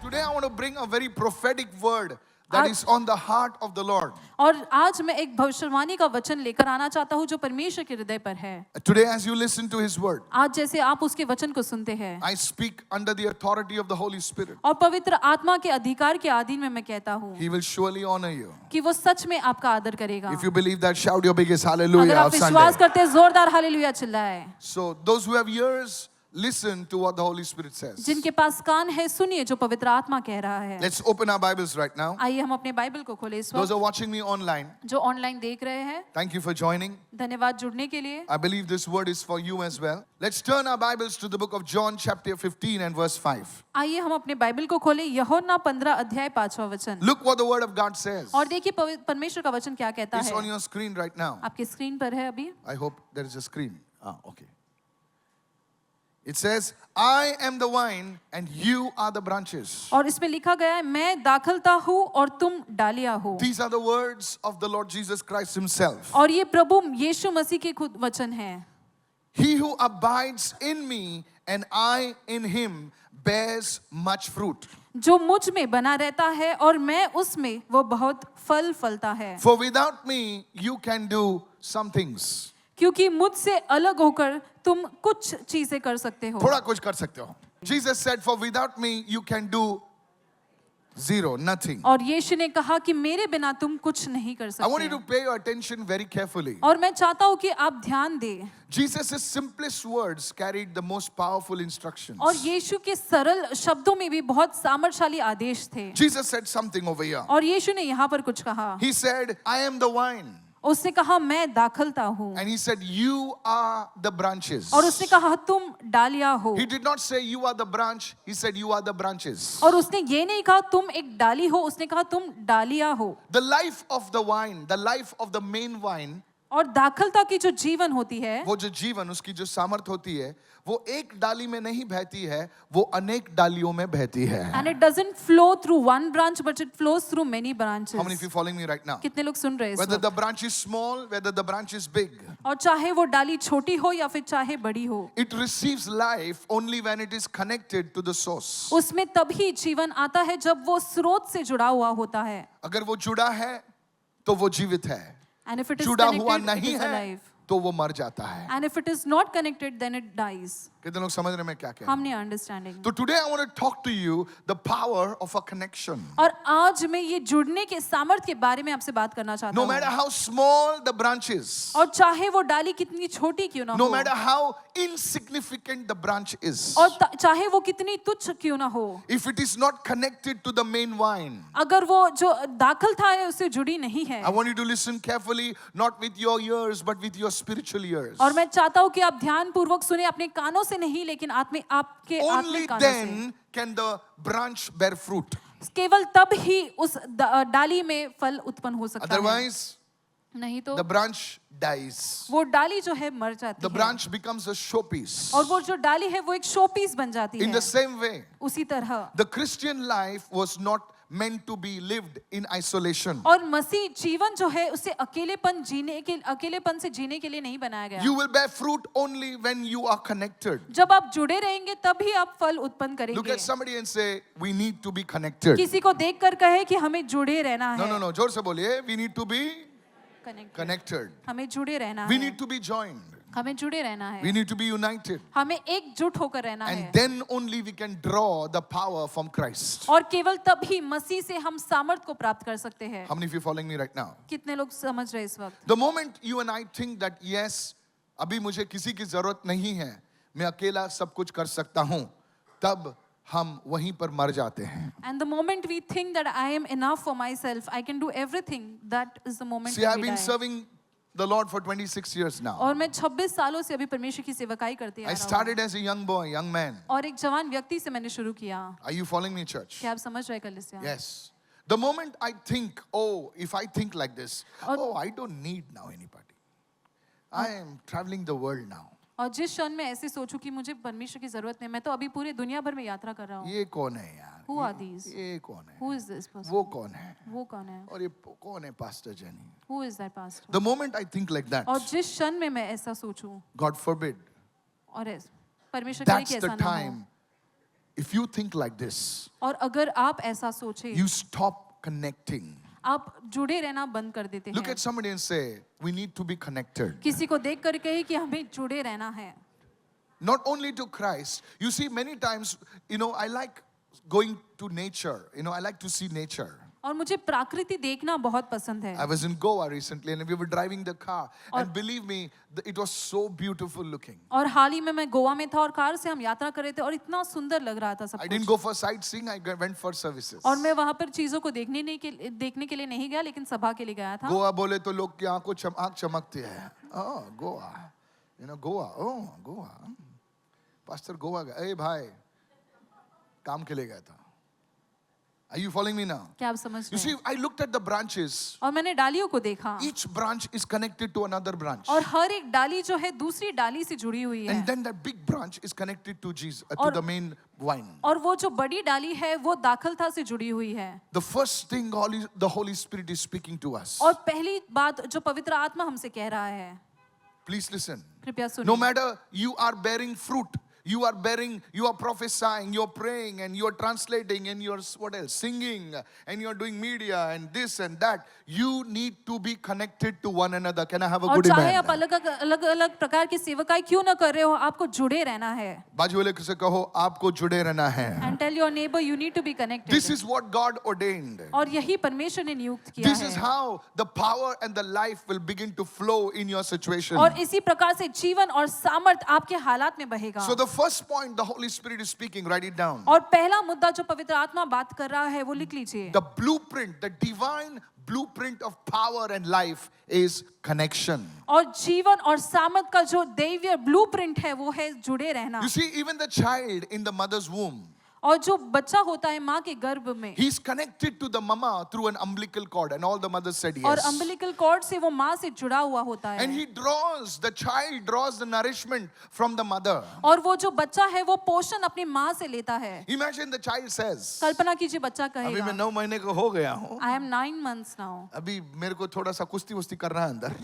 today I want to bring a very prophetic word that is on the heart of the Lord. और आज मैं एक भविष्यवाणी का वचन लेकर आना चाहता हूँ जो परमेश्वर के हृदय पर है। Today as you listen to his word, आज जैसे आप उसके वचन को सुनते हैं, I speak under the authority of the Holy Spirit. और पवित्र आत्मा के अधिकार के अधीन में मैं कहता हूँ He will surely honor you. कि वो सच में आपका आदर करेगा। If you believe that, shout your biggest अगर hallelujah आप of विश्वास Sunday. करते हैं जोरदार hallelujah चिल्लाएं। So those who have ears, listen to what the Holy Spirit says. जिनके पास कान है सुनिए जो पवित्र आत्मा कह रहा है। Let's open our Bibles right now. आइए हम अपने बाइबल को खोलें इस Those वक्त। who are watching me online, जो ऑनलाइन देख रहे हैं, thank you for joining. धन्यवाद जुड़ने के लिए। I believe this word is for you as well. Let's turn our Bibles to the book of John chapter 15 and verse 5. आइए हम अपने बाइबल को खोलें यूहन्ना 15 अध्याय 5वां वचन। Look what the word of God says. और देखिए परमेश्वर का वचन क्या कहता It's on है। your screen right now. आपके स्क्रीन पर है अभी। I hope there is a screen. Okay. It says, I am the vine and you are the branches. और इसमें लिखा गया है मैं दाखलता हूँ और तुम डालियाँ हो। These are the words of the Lord Jesus Christ himself. और ये प्रभु यीशु मसीह के खुद वचन है। He who abides in me and I in him bears much fruit. जो मुझ में बना रहता है और मैं उसमें वो बहुत फल फलता है। For without me you can do some things. क्योंकि मुझसे अलग होकर तुम कुछ चीजें कर सकते हो। थोड़ा कुछ कर सकते हो. Jesus said, for without me you can do zero, nothing. और यीशु ने कहा कि मेरे बिना तुम कुछ नहीं कर I want you सकते। to pay your attention very carefully. और मैं चाहता हूँ कि आप ध्यान दें। Jesus' simplest words carried the most powerful instructions. और यीशु के सरल शब्दों में भी बहुत सामर्थ्यशाली आदेश थे। Jesus said something over here. और यीशु ने यहाँ पर कुछ कहा। He said, I am the vine. उसने कहा मैं दाखलता हूँ। And he said, you are the branches. और उसने कहा तुम डालियाँ हो। He did not say you are the branch. He said you are the branches. और उसने ये नहीं कहा तुम एक डाली हो, उसने कहा तुम डालियाँ हो। The life of the vine, the life of the main vine, और दाखलता की जो जीवन होती है, वो जो जीवन, उसकी जो सामर्थ होती है, वो एक डाली में नहीं बहती है, वो अनेक डालियों में बहती है. and it doesn't flow through one branch but it flows through many branches. How many of you following me right now? कितने लोग सुन रहे हैं इस Whether वक्त? the branch is small, whether the branch is big, और चाहे वो डाली छोटी हो या फिर चाहे बड़ी हो, it receives life only when it is connected to the source. उसमें तभी जीवन आता है जब वो स्रोत से जुड़ा हुआ होता है। अगर वो जुड़ा है तो वो जीवित है, And if it is जुड़ा हुआ connected, it नहीं is है alive. तो वो मर जाता है. And if it is not connected, then it dies. कितने लोग समझ रहे हैं मैं क्या कह रहा हम हूं? नहीं understanding. तो today I want to talk to you the power of a connection. और आज मैं ये जुड़ने के सामर्थ्य के बारे में आपसे बात करना चाहता No हूँ। matter how small the branch is, और चाहे वो डाली कितनी छोटी क्यों ना no हो, matter how insignificant the branch is, और चाहे वो कितनी तुच्छ क्यों ना हो, if it is not connected to the main vine, अगर वो जो दाखल था है उससे जुड़ी नहीं है, I want you to listen carefully, not with your ears but with your spiritual ears. और मैं चाहता हूँ कि आप ध्यान पूर्वक सुने, अपने कानों से नहीं लेकिन आपके Only आत्मिक कानों से। then can the branch bear fruit. केवल तब ही उस डाली में फल उत्पन्न हो सकता है, Otherwise, नहीं तो the branch dies. वो डाली जो है मर जाती The है। branch becomes a showpiece. और वो जो डाली है वो एक शो पीस बन जाती In है। the same way, उसी तरह the Christian life was not meant to be lived in isolation. और मसीह जीवन जो है उसे अकेलेपन से जीने के लिए नहीं बनाया गया। You will bear fruit only when you are connected. जब आप जुड़े रहेंगे तभी आप फल उत्पन्न Look करेंगे। at somebody and say, we need to be connected. किसी को देखकर कहे कि हमें जुड़े रहना No, है। no, no. जोर से बोलिए, we need to be Connected. connected. हमें जुड़े रहना We है। need to be joined. हमें जुड़े रहना We है। need to be united. हमें एकजुट होकर रहना है। And then only we can draw the power from Christ. और केवल तभी मसीह से हम सामर्थ को प्राप्त कर सकते हैं। How many of you following me right now? कितने लोग समझ रहे इस वक्त? The moment you and I think that yes, अभी मुझे किसी की जरूरत नहीं है, मैं अकेला सब कुछ कर सकता हूं, तब हम वहीं पर मर जाते हैं. And the moment we think that I am enough for myself, I can do everything, that is the moment See, when I've we been die. serving the Lord for 26 years now. और मैं 26 सालों से अभी परमेश्वर की सेवकाई करती आ I रहा हूँ। started as a young boy, young man. और एक जवान व्यक्ति से मैंने शुरू किया। Are you following me, church? क्या आप समझ रहे कलीसिया? Yes. The moment I think, oh, if I think like this, और- oh, I don't need now anybody. I am traveling the world now. और जिस क्षण में ऐसे सोचूं कि मुझे परमेश्वर की जरूरत नहीं, मैं तो अभी पूरे दुनिया भर में यात्रा कर रहा हूँ। ये कौन है यार? Who are these? ये कौन है? Who is this person? वो कौन है? वो कौन है? और ये कौन है Pastor Jenny? Who is that pastor? The moment I think like that, और जिस क्षण में मैं ऐसा सोचूं, God forbid, और परमेश्वर करे that's कि the ऐसा ना हो, time if you think like this, और अगर आप ऐसा सोचे, you stop connecting. आप जुड़े रहना बंद कर देते Look हैं। at somebody and say, we need to be connected. किसी को देख कर कहे कि हमें जुड़े रहना है। Not only to Christ. You see, many times, I like going to nature. I like to see nature. और मुझे प्रकृति देखना बहुत पसंद है। I was in Goa recently and we were driving the car. And believe me, it was so beautiful looking. और हाल ही में मैं गोवा में था और कार से हम यात्रा कर रहे थे और इतना सुंदर लग रहा था सब I didn't कुछ। go for sightseeing, I went for services. और मैं वहाँ पर चीजों को देखने के लिए नहीं गया, लेकिन सभा के लिए गया था। गोवा बोले तो लोग की आंख चमकती है। Oh, Goa. Goa. Oh, Goa. Pastor Goa गया। ए भाई, काम के लिए गया था। Are you following me now? क्या आप समझ You रहे see, हैं? I looked at the branches. और मैंने डालियों को देखा Each branch is connected to another branch. और हर एक डाली जो है दूसरी डाली से जुड़ी हुई है। And then that big branch is connected to Jesus, to और- the main vine. और वो जो बड़ी डाली है वो दाखलता से जुड़ी हुई है। The first thing the Holy Spirit is speaking to us. और पहली बात जो पवित्र आत्मा हमसे कह रहा है, Please listen. कृपया No सुनिए। matter you are bearing fruit, you are prophesying, you're praying, and you're translating, and you're what else? Singing, and you're doing media, and this and that. You need to be connected to one another. Can I have a और good चाहे amen? आप अलग अलग प्रकार की सेवकाई क्यों ना कर रहे हो, आपको जुड़े रहना है। बाजू वाले से कहो, आपको जुड़े रहना है. And tell your neighbor you need to be connected. This is what God ordained. और यही परमेश्वर ने नियुक्त किया This is है। how the power and the life will begin to flow in your situation. और इसी प्रकार से जीवन और सामर्थ आपके हालात में बहेगा। So the first point the Holy Spirit is speaking, write it down. और पहला मुद्दा जो पवित्र आत्मा बात कर रहा है वो लिख लीजिए। The blueprint, the divine blueprint of power and life is connection. और जीवन और सामर्थ का जो दैवीय ब्लूप्रिंट है वो है जुड़े रहना। You see, even the child in the mother's womb, और जो बच्चा होता है माँ के गर्भ में, he's connected to the mama through an umbilical cord, and all the mothers said और yes. अम्बिलिकल कॉर्ड से वो माँ से जुड़ा हुआ होता And है। the child draws the nourishment from the mother. और वो जो बच्चा है वो पोषण अपनी माँ से लेता है। Imagine the child says, कल्पना कीजिए बच्चा अभी मैं कहेगा 9 महीने का हो गया हूँ, I am 9 months now अभी मेरे को थोड़ा सा कुश्ती वुस्ती करना है अंदर,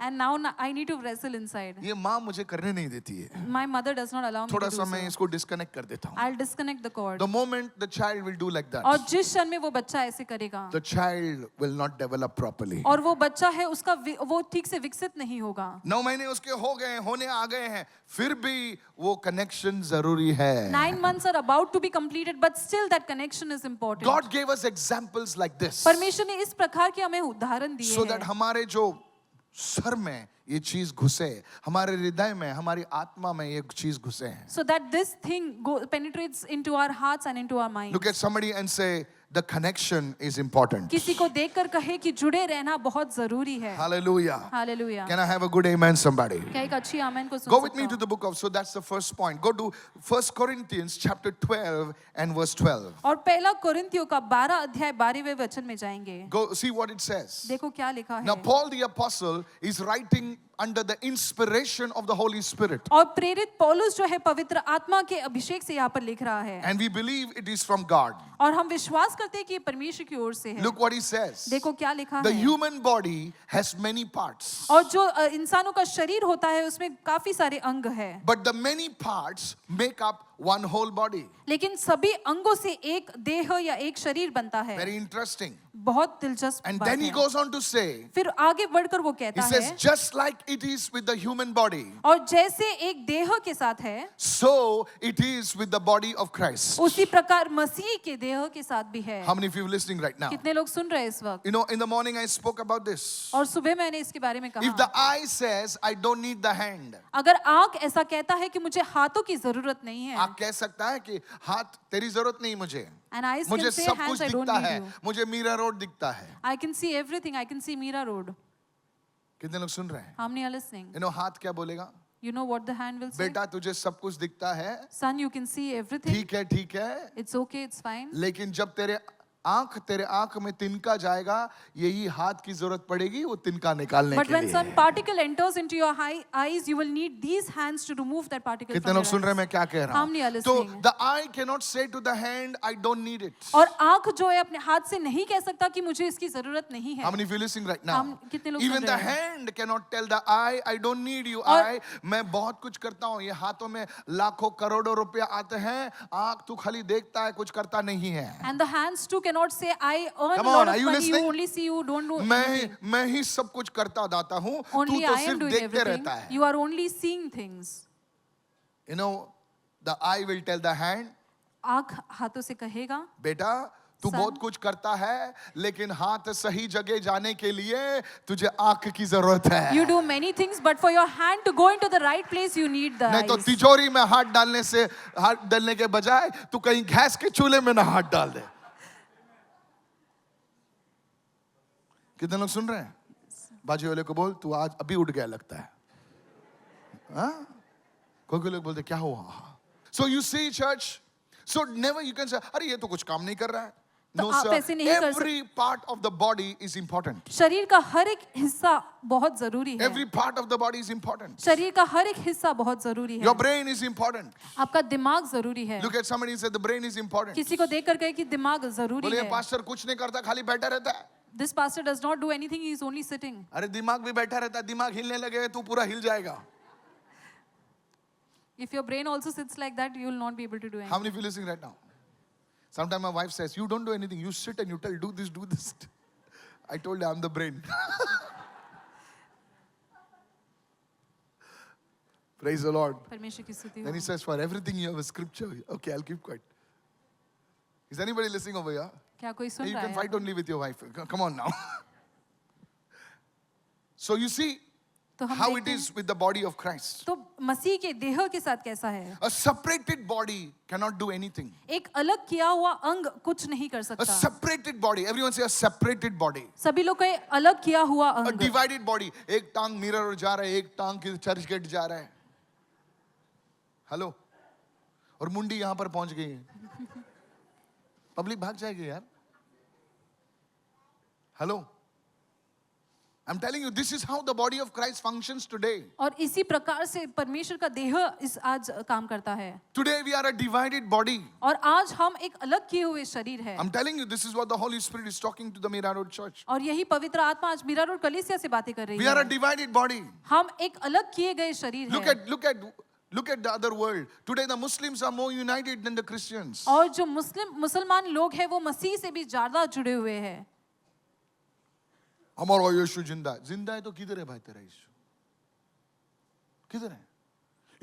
and now I need to wrestle inside. ये माँ मुझे करने नहीं देती है, My mother does not allow me थोड़ा to सा do मैं so. इसको डिस्कनेक्ट कर देता हूँ. I'll disconnect the cord. The moment the child will do like that, और जिस क्षण में वो बच्चा ऐसे करेगा the child will not develop properly. और वो बच्चा है उसका वो ठीक से विकसित नहीं होगा। 9 महीने उसके होने आ गए हैं, फिर भी वो कनेक्शन जरूरी है. 9 months are about to be completed, but still that connection is important. God gave us examples like this, परमेश्वर ने इस प्रकार के हमें उदाहरण दिए so that हैं हमारे जो सर में ये चीज घुसे, हमारे हृदय में, हमारी आत्मा में ये चीज घुसे हैं. so that this thing penetrates into our hearts and into our minds. Look at somebody and say, the connection is important. किसी को देखकर कहे कि जुड़े रहना बहुत जरूरी है। Hallelujah. Hallelujah. Can I have a good amen, somebody? क्या एक अच्छी आमेन को सुन Go with सकता me to हूँ? the book of, so that's the first point. Go to 1 Corinthians chapter 12 and verse 12. और पहला कोरिन्थियों का 12 अध्याय 12वें वचन में जाएंगे। Go see what it says. देखो क्या लिखा Now है। Paul the apostle is writing under the inspiration of the Holy Spirit. और प्रेरित पौलुस जो है पवित्र आत्मा के अभिषेक से यहाँ पर लिख रहा है। And we believe it is from God. और हम विश्वास करते हैं कि ये परमेश्वर की ओर से है। Look what he says. देखो क्या लिखा The है। human body has many parts, और जो इंसानों का शरीर होता है उसमें काफी सारे अंग है, but the many parts make up one whole body. लेकिन सभी अंगों से एक देह या एक शरीर बनता है। Very interesting. बहुत दिलचस्प And बात then he है। goes on to say, फिर आगे बढ़कर वो he कहता says, है, just like it is with the human body, और जैसे एक देह के साथ है so it is with the body of Christ. उसी प्रकार मसीह के देह के साथ भी है। How many of you are listening right now? कितने लोग सुन रहे हैं इस वक्त? You know, in the morning I spoke about this. और सुबह मैंने इसके बारे में If the कहा, eye says, I don't need the hand, अगर आंख ऐसा कहता है कि मुझे हाथों की जरूरत नहीं है, आँख कह सकता है कि हाथ तेरी जरूरत नहीं मुझे, and eyes मुझे can say सब hands कुछ I don't दिखता need है, you. मुझे मीरा रोड दिखता है. I can see everything. I can see Mira Road. कितने लोग सुन रहे हैं? How many are listening? You know, हाथ क्या बोलेगा? You know what the hand will say? बेटा तुझे सब कुछ दिखता है, Son, you can see everything. ठीक है, It's okay, it's fine. लेकिन जब तेरे आंख, तेरे आंख में तिनका जाएगा, यही हाथ की जरूरत पड़ेगी वो तिनका निकालने But के when लिए। some particle enters into your eyes, you will need these hands to remove that particle कितने from लोग your सुन रहे हैं eyes. मैं क्या कह रहा How many are हूं? तो listening? the eye cannot say to the hand, I don't need it. और आंख जो है अपने हाथ से नहीं कह सकता कि मुझे इसकी जरूरत नहीं है. How many of you listening right now? हम कितने लोग Even सुन the रहे हैं? hand cannot tell the eye, I don't need you. और- eye, मैं बहुत कुछ करता हूँ, ये हाथों में लाखों करोड़ों रुपया आते हैं, आंख तू खाली देखता है, कुछ करता नहीं है। And the hands too cannot say, I earn Come a lot on, are of you money, you listening? only see, you don't do मैं anything. मैं ही सब कुछ करता दाता हूँ, तू Only तो I am सिर्फ doing देखते everything. रहता है। You are only seeing things. You know, the eye will tell the hand, आंख हाथों से कहेगा, बेटा तू Son. बहुत कुछ करता है, लेकिन हाथ सही जगह जाने के लिए तुझे आंख की जरूरत है। you do many things, but for your hand to go into the right place, you need the नहीं तो eyes. तिजोरी में हाथ डालने के बजाय तू कहीं गैस के चूल्हे में ना हाथ डाल दे। कितने लोग सुन रहे हैं? बाजू वाले को बोल, तू आज अभी उठ गया लगता है। हाँ? कोई लोग बोलते क्या हुआ? So you see church, so never you can say, अरे ये तो कुछ काम नहीं कर रहा है। तो No आप sir, ऐसे नहीं कर every part of the body is important. शरीर का हर एक हिस्सा बहुत जरूरी है. Every part of the body is important. शरीर का हर एक हिस्सा बहुत जरूरी Your है. brain is important. आपका दिमाग जरूरी है. Look at somebody and say the brain is important. किसी को देख कर कहे कि दिमाग जरूरी बोले ये है. पास्टर कुछ नहीं करता, खाली बैठा रहता है। This pastor does not do anything, he is only sitting. अरे दिमाग भी बैठा रहता है, दिमाग हिलने लगे तू पूरा हिल जाएगा। If your brain also sits like that, you will not be able to do How anything. many of you listening right now? Sometimes my wife says, you don't do anything, you sit and you tell, do this, do this. I told her I'm the brain. Praise the Lord. परमेश्वर की स्तुति Then he हो. says, for everything you have a scripture. Okay, I'll keep quiet. Is anybody listening over here? क्या कोई सुन You रहा can है? fight only with your wife. Come on now. So you see तो हम how देखते it हैं, is with the body of Christ. तो मसीह के देह के साथ कैसा है? A separated body cannot do anything. एक अलग किया हुआ अंग कुछ नहीं कर A सकता. separated body. Everyone say a separated body. सभी लोग कहे अलग किया हुआ A अंग. divided body. एक टांग मिरर जा रहा है, एक टांग की चर्च गेट जा रहा है. हेलो, और मुंडी यहां पर पहुंच गई है. पब्लिक भाग जाएगी यार. Hello, I'm telling you, this is how the body of Christ functions today. और इसी प्रकार से परमेश्वर का देह इस आज काम करता है. Today we are a divided body. और आज हम एक अलग किए हुए शरीर है. I'm telling you, this is what the Holy Spirit is talking to the Mira Road Church. और यही पवित्र आत्मा आज मीरा रोड कलीसिया से बातें कर रही We are a है. divided body. हम एक अलग किए गए शरीर Look है. at the other world. Today the Muslims are more united than the Christians. और जो मुसलमान लोग हैं वो मसीह से भी ज्यादा जुड़े हुए हैं. हमारा यीशु जिंदा है. जिंदा है तो किधर है भाई तेरा यीशु? किधर है?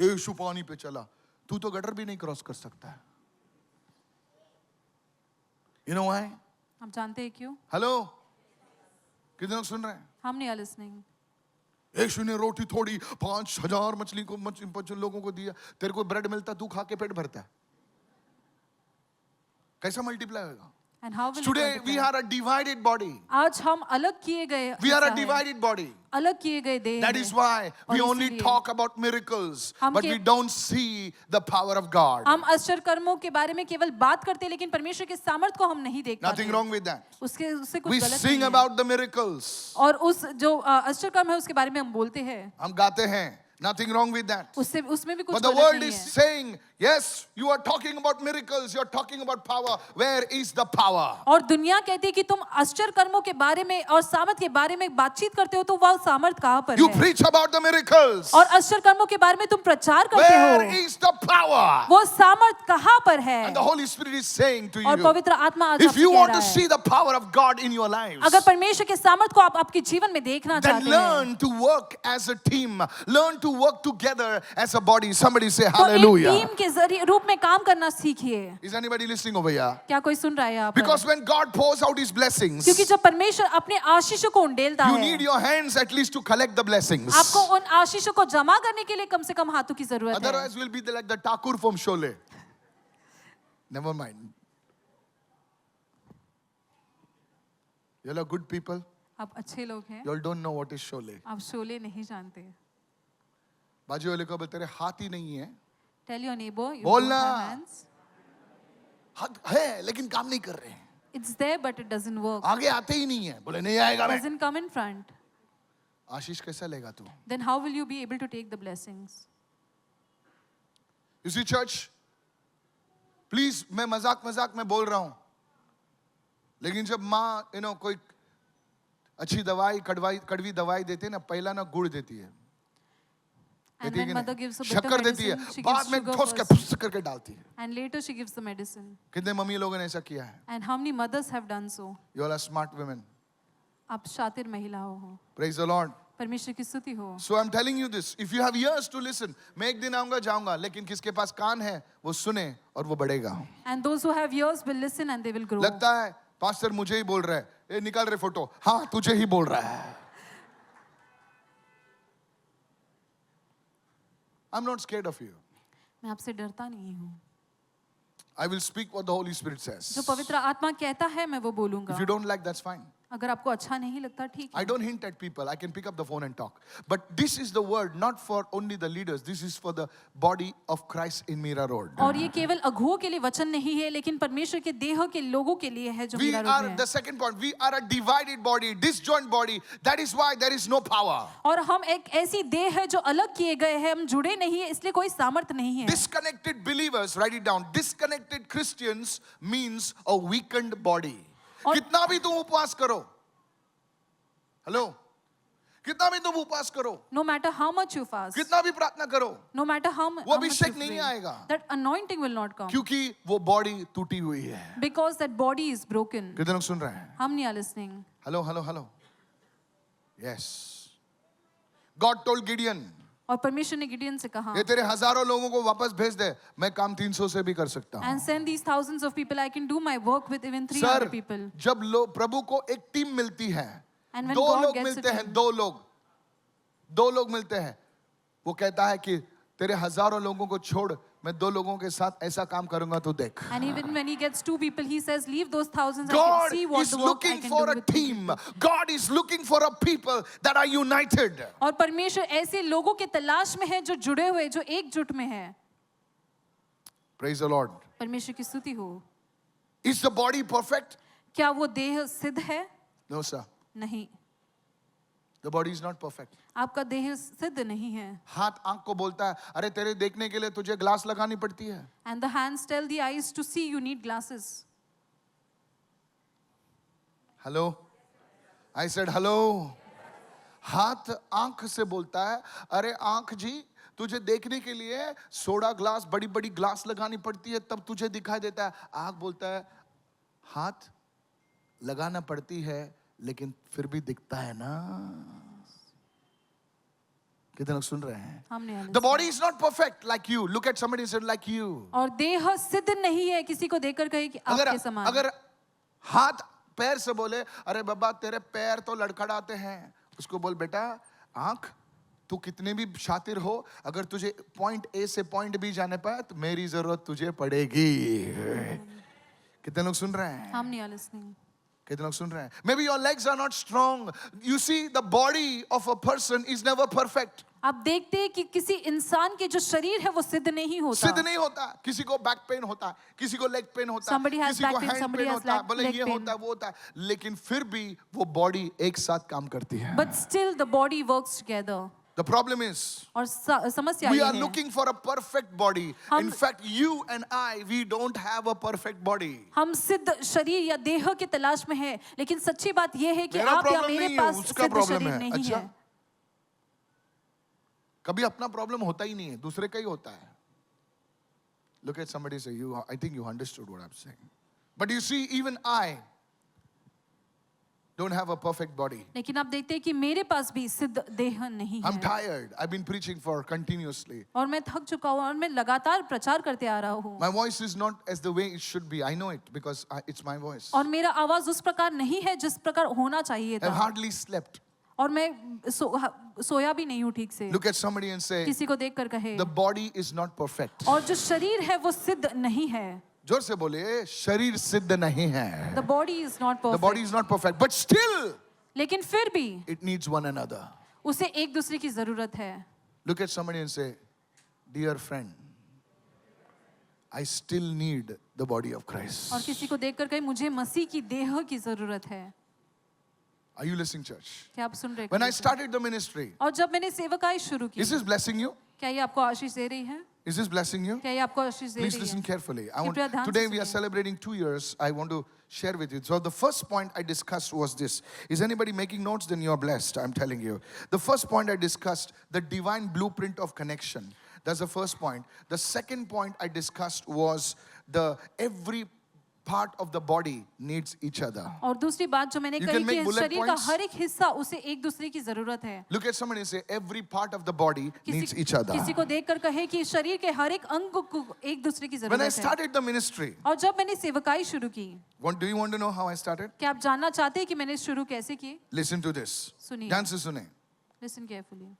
यीशु पानी पे चला, तू तो गटर भी नहीं क्रॉस कर सकता है. You know why? हम जानते हैं क्यों? हेलो, कितने लोग सुन रहे हैं? हम नहीं लिसनिंग. यीशु ने रोटी थोड़ी 5,000 मछली को लोगों को दिया. तेरे को ब्रेड मिलता, तू खा के पेट भरता है. कैसा मल्टीप्लाई होगा? And how will it Today we multiply? are a divided body. आज हम अलग किए गए We are a हिस्सा हैं. divided body. अलग किए गए देह That हैं. is why we और only इसीलिए talk about miracles, हम but के- we don't see the power of God. हम आश्चर्य कर्मों के बारे में केवल बात करते हैं, लेकिन परमेश्वर के सामर्थ को हम नहीं देख Nothing पाते. wrong with that. उससे कुछ We गलत sing नहीं है. about the miracles. और उस जो आश्चर्य कर्म है उसके बारे में हम बोलते हैं. हम गाते हैं. Nothing wrong with that. उसमें भी कुछ But the गलत world नहीं is है. saying, yes, you are talking about miracles, you are talking about power. Where is the power? और दुनिया कहती है कि तुम आश्चर्य कर्मों के बारे में और सामर्थ के बारे में बातचीत करते हो, तो वह सामर्थ कहाँ पर You है? preach about the miracles. और आश्चर्य कर्मों के बारे में तुम प्रचार करते Where हो, is the power? वो सामर्थ कहाँ पर है? And the Holy Spirit is saying to और you, पवित्र आत्मा आज if आपसे you कह want रहा to है, see the power of God in your lives, अगर परमेश्वर के सामर्थ को आप आपके जीवन में देखना then चाहते हैं, learn to work as a team. Learn to work together as a body. Somebody say तो एक hallelujah. टीम के जरिए रूप में काम करना सीखिए. Is anybody listening over here? क्या कोई सुन रहा है यहाँ पर? Because when God pours out His blessings, क्योंकि जब परमेश्वर अपने आशीषों को उंडेलता you है, need your hands at least to collect the blessings. आपको उन आशीषों को जमा करने के लिए कम से कम हाथों की जरूरत है. Otherwise, we'll be like the Thakur from Sholay. Never mind. You're all good people. आप अच्छे लोग हैं, You all don't know what is Sholay. आप शोले नहीं जानते. बाजू वाले को बोल, तेरे हाथ ही नहीं है. Tell your neighbor, you don't बोलना. have hands. हाथ है लेकिन काम नहीं कर रहे हैं. It's there, but it doesn't work. आगे आते ही नहीं है, बोले नहीं आएगा मैं। Doesn't come in front. आशीष कैसा लेगा तू? Then how will you be able to take the blessings? You see church, please, मैं मजाक में बोल रहा हूं, लेकिन जब माँ कोई अच्छी दवाई कड़वी दवाई देती है ना, पहला ना गुड़ देती है, And देती है when कि mother नहीं? gives a bitter शक्कर देती है, medicine, she बाद gives में sugar ठोस के first. फुस करके डालती है। And later she gives the medicine. कितने मम्मी लोगों ने ऐसा किया है? And how many mothers have done so? You all are smart women. आप शातिर महिलाओं हो. Praise the Lord. परमेश्वर की स्तुति हो. So I'm telling you this. If you have ears to listen, मैं एक दिन आऊंगा जाऊंगा, लेकिन किसके पास कान है वो सुने और वो बढ़ेगा। And those who have ears will listen and they will grow. लगता है पास्टर मुझे ही बोल रहा है, ये निकाल रहे फोटो, हाँ तुझे ही बोल रहा है। I'm not scared of you. मैं आपसे डरता नहीं हूँ. I will speak what the Holy Spirit says. जो पवित्र आत्मा कहता है मैं वो बोलूंगा. If you don't like, that's fine. अगर आपको अच्छा नहीं लगता ठीक I है. don't hint at people. I can pick up the phone and talk. But this is the word not for only the leaders. This is for the body of Christ in Mira Road. और ये केवल अगुओं के लिए वचन नहीं है, लेकिन परमेश्वर के देह के लोगों के लिए है जो We मीरा रोड are, में है. the second point, we are a divided body, disjoint body. That is why there is no power. और हम एक ऐसी देह है जो अलग किए गए हैं, हम जुड़े नहीं है, इसलिए कोई सामर्थ नहीं है. Disconnected believers, write it down. Disconnected Christians means a weakened body. और- कितना भी तुम उपवास करो, हेलो, कितना भी तुम उपवास करो, No matter how much you fast, कितना भी प्रार्थना करो, no matter how वो much you अभिषेक नहीं pray, आएगा। that anointing will not come क्योंकि वो बॉडी टूटी हुई है। because that body is broken. कितने लोग सुन रहे हैं? How many are listening? Hello hello hello, yes. God told Gideon, और परमेश्वर ने गिडियन से कहा, ये तेरे हजारों लोगों को वापस भेज दे, मैं काम 300 से भी कर सकता हूँ। and send these thousands of people, I can do my work with even 300 sir, people. जब लोग प्रभु को एक टीम मिलती है, And when दो God लोग gets a मिलते हैं, team. दो लोग मिलते हैं, वो कहता है कि तेरे हजारों लोगों को छोड़, मैं 2 लोगों के साथ ऐसा काम करूंगा तो देख। And even when he gets 2 people, he says, leave those thousands, I God can see what is the work I looking can for do a with 2 team. people. God is looking for a people that are united. और परमेश्वर ऐसे लोगों के तलाश में है जो जुड़े हुए, जो एकजुट में है. Praise the Lord. परमेश्वर की स्तुति हो. Is the body perfect? क्या वो देह सिद्ध है? No, sir. नहीं. The body is not perfect. आपका देह सिद्ध नहीं है. हाथ आंख को बोलता है, अरे तेरे देखने के लिए तुझे ग्लास लगानी पड़ती है। And the hands tell the eyes to see you need glasses. Hello? I said hello. हाथ आंख से बोलता है, अरे आंख जी तुझे देखने के लिए सोडा ग्लास, बड़ी बड़ी ग्लास लगानी पड़ती है तब तुझे दिखाई देता है। आंख बोलता है, हाथ लगाना पड़ती है लेकिन फिर भी दिखता है ना। कितने लोग सुन रहे हैं? हमने The body is not perfect like you. Look at somebody and say like you. और देह सिद्ध नहीं है, किसी को देखकर कहे कि आपके समान. अगर हाथ पैर से बोले, अरे बाबा तेरे पैर तो लड़खड़ाते हैं, उसको बोल बेटा आंख तू कितने भी शातिर हो, अगर तुझे पॉइंट ए से पॉइंट बी जाने पाए तो मेरी जरूरत तुझे पड़ेगी। कितने लोग सुन रहे हैं? हम नहीं are listening. कितने लोग सुन रहे हैं? Maybe your legs are not strong. You see, the body of a person is never perfect. आप देखते हैं कि किसी इंसान के जो शरीर है वो सिद्ध नहीं होता. सिद्ध नहीं होता। किसी को बैक पेन होता है, किसी को लेग पेन होता है, Somebody has किसी back को pain, hand somebody pain has होता है, leg बोले ये pain. होता है वो होता है, लेकिन फिर भी वो बॉडी एक साथ काम करती है। But still the body works together. The problem is और समस्या we ये are है. looking for a perfect body. हम- In fact, you and I, we don't have a perfect body. हम सिद्ध शरीर या देह की तलाश में है, लेकिन सच्ची बात यह है कि मेरा आप या problem मेरे नहीं है, पास उसका सिद्ध problem शरीर है. नहीं अच्छा? है. कभी अपना प्रॉब्लम होता ही नहीं है, दूसरे का ही होता है। Look at somebody say, I think you understood what I'm saying. But you see, even I don't have a perfect body. लेकिन आप देखते हैं कि मेरे पास भी सिद्ध देह नहीं I'm है. tired. I've been preaching for continuously. और मैं थक चुका हूँ और मैं लगातार प्रचार करते आ रहा हूँ. My voice is not as the way it should be. I know it because it's my voice. और मेरा आवाज उस प्रकार नहीं है जिस प्रकार होना चाहिए I've था. hardly slept. और मैं सोया भी नहीं हूँ ठीक से. Look at somebody and say, किसी को देखकर कहे, the body is not perfect. और जो शरीर है वो सिद्ध नहीं है. जोर से बोले, शरीर सिद्ध नहीं है. The body is not The perfect. body is not perfect, but still लेकिन फिर भी it needs one another. उसे एक दूसरे की जरूरत है. Look at somebody and say, dear friend, I still need the body of Christ. और किसी को देखकर कहे मुझे मसीह की देह की जरूरत है। Are you listening, church? क्या आप सुन रहे When I हैं? started the ministry, और जब मैंने सेवकाई शुरू की, is this blessing you? क्या ये आपको आशीष दे रही है? Is this blessing you? क्या ये आपको आशीष दे Please रही listen है? carefully. कृपया ध्यान से Today we are सुनिए। celebrating 2 years. I want to share with you. So the first point I discussed was this. Is anybody making notes? Then you are blessed. I'm telling you. The first point I discussed, the divine blueprint of connection. That's the first point. The second point I discussed was the every part of the body needs each other. और दूसरी बात जो मैंने You कही can make कि bullet शरीर का points. हर एक हिस्सा उसे एक दूसरे की जरूरत है। Look at somebody and say, every part of the body needs each other. किसी को देखकर कहे कि शरीर के हर एक अंग को एक दूसरे की When I जरूरत है। started the ministry, और जब मैंने सेवकाई शुरू की, do you want to know how I started? क्या आप जानना चाहते हैं कि मैंने शुरू कैसे की? Listen to this. सुनिए। ध्यान से सुने. Listen carefully.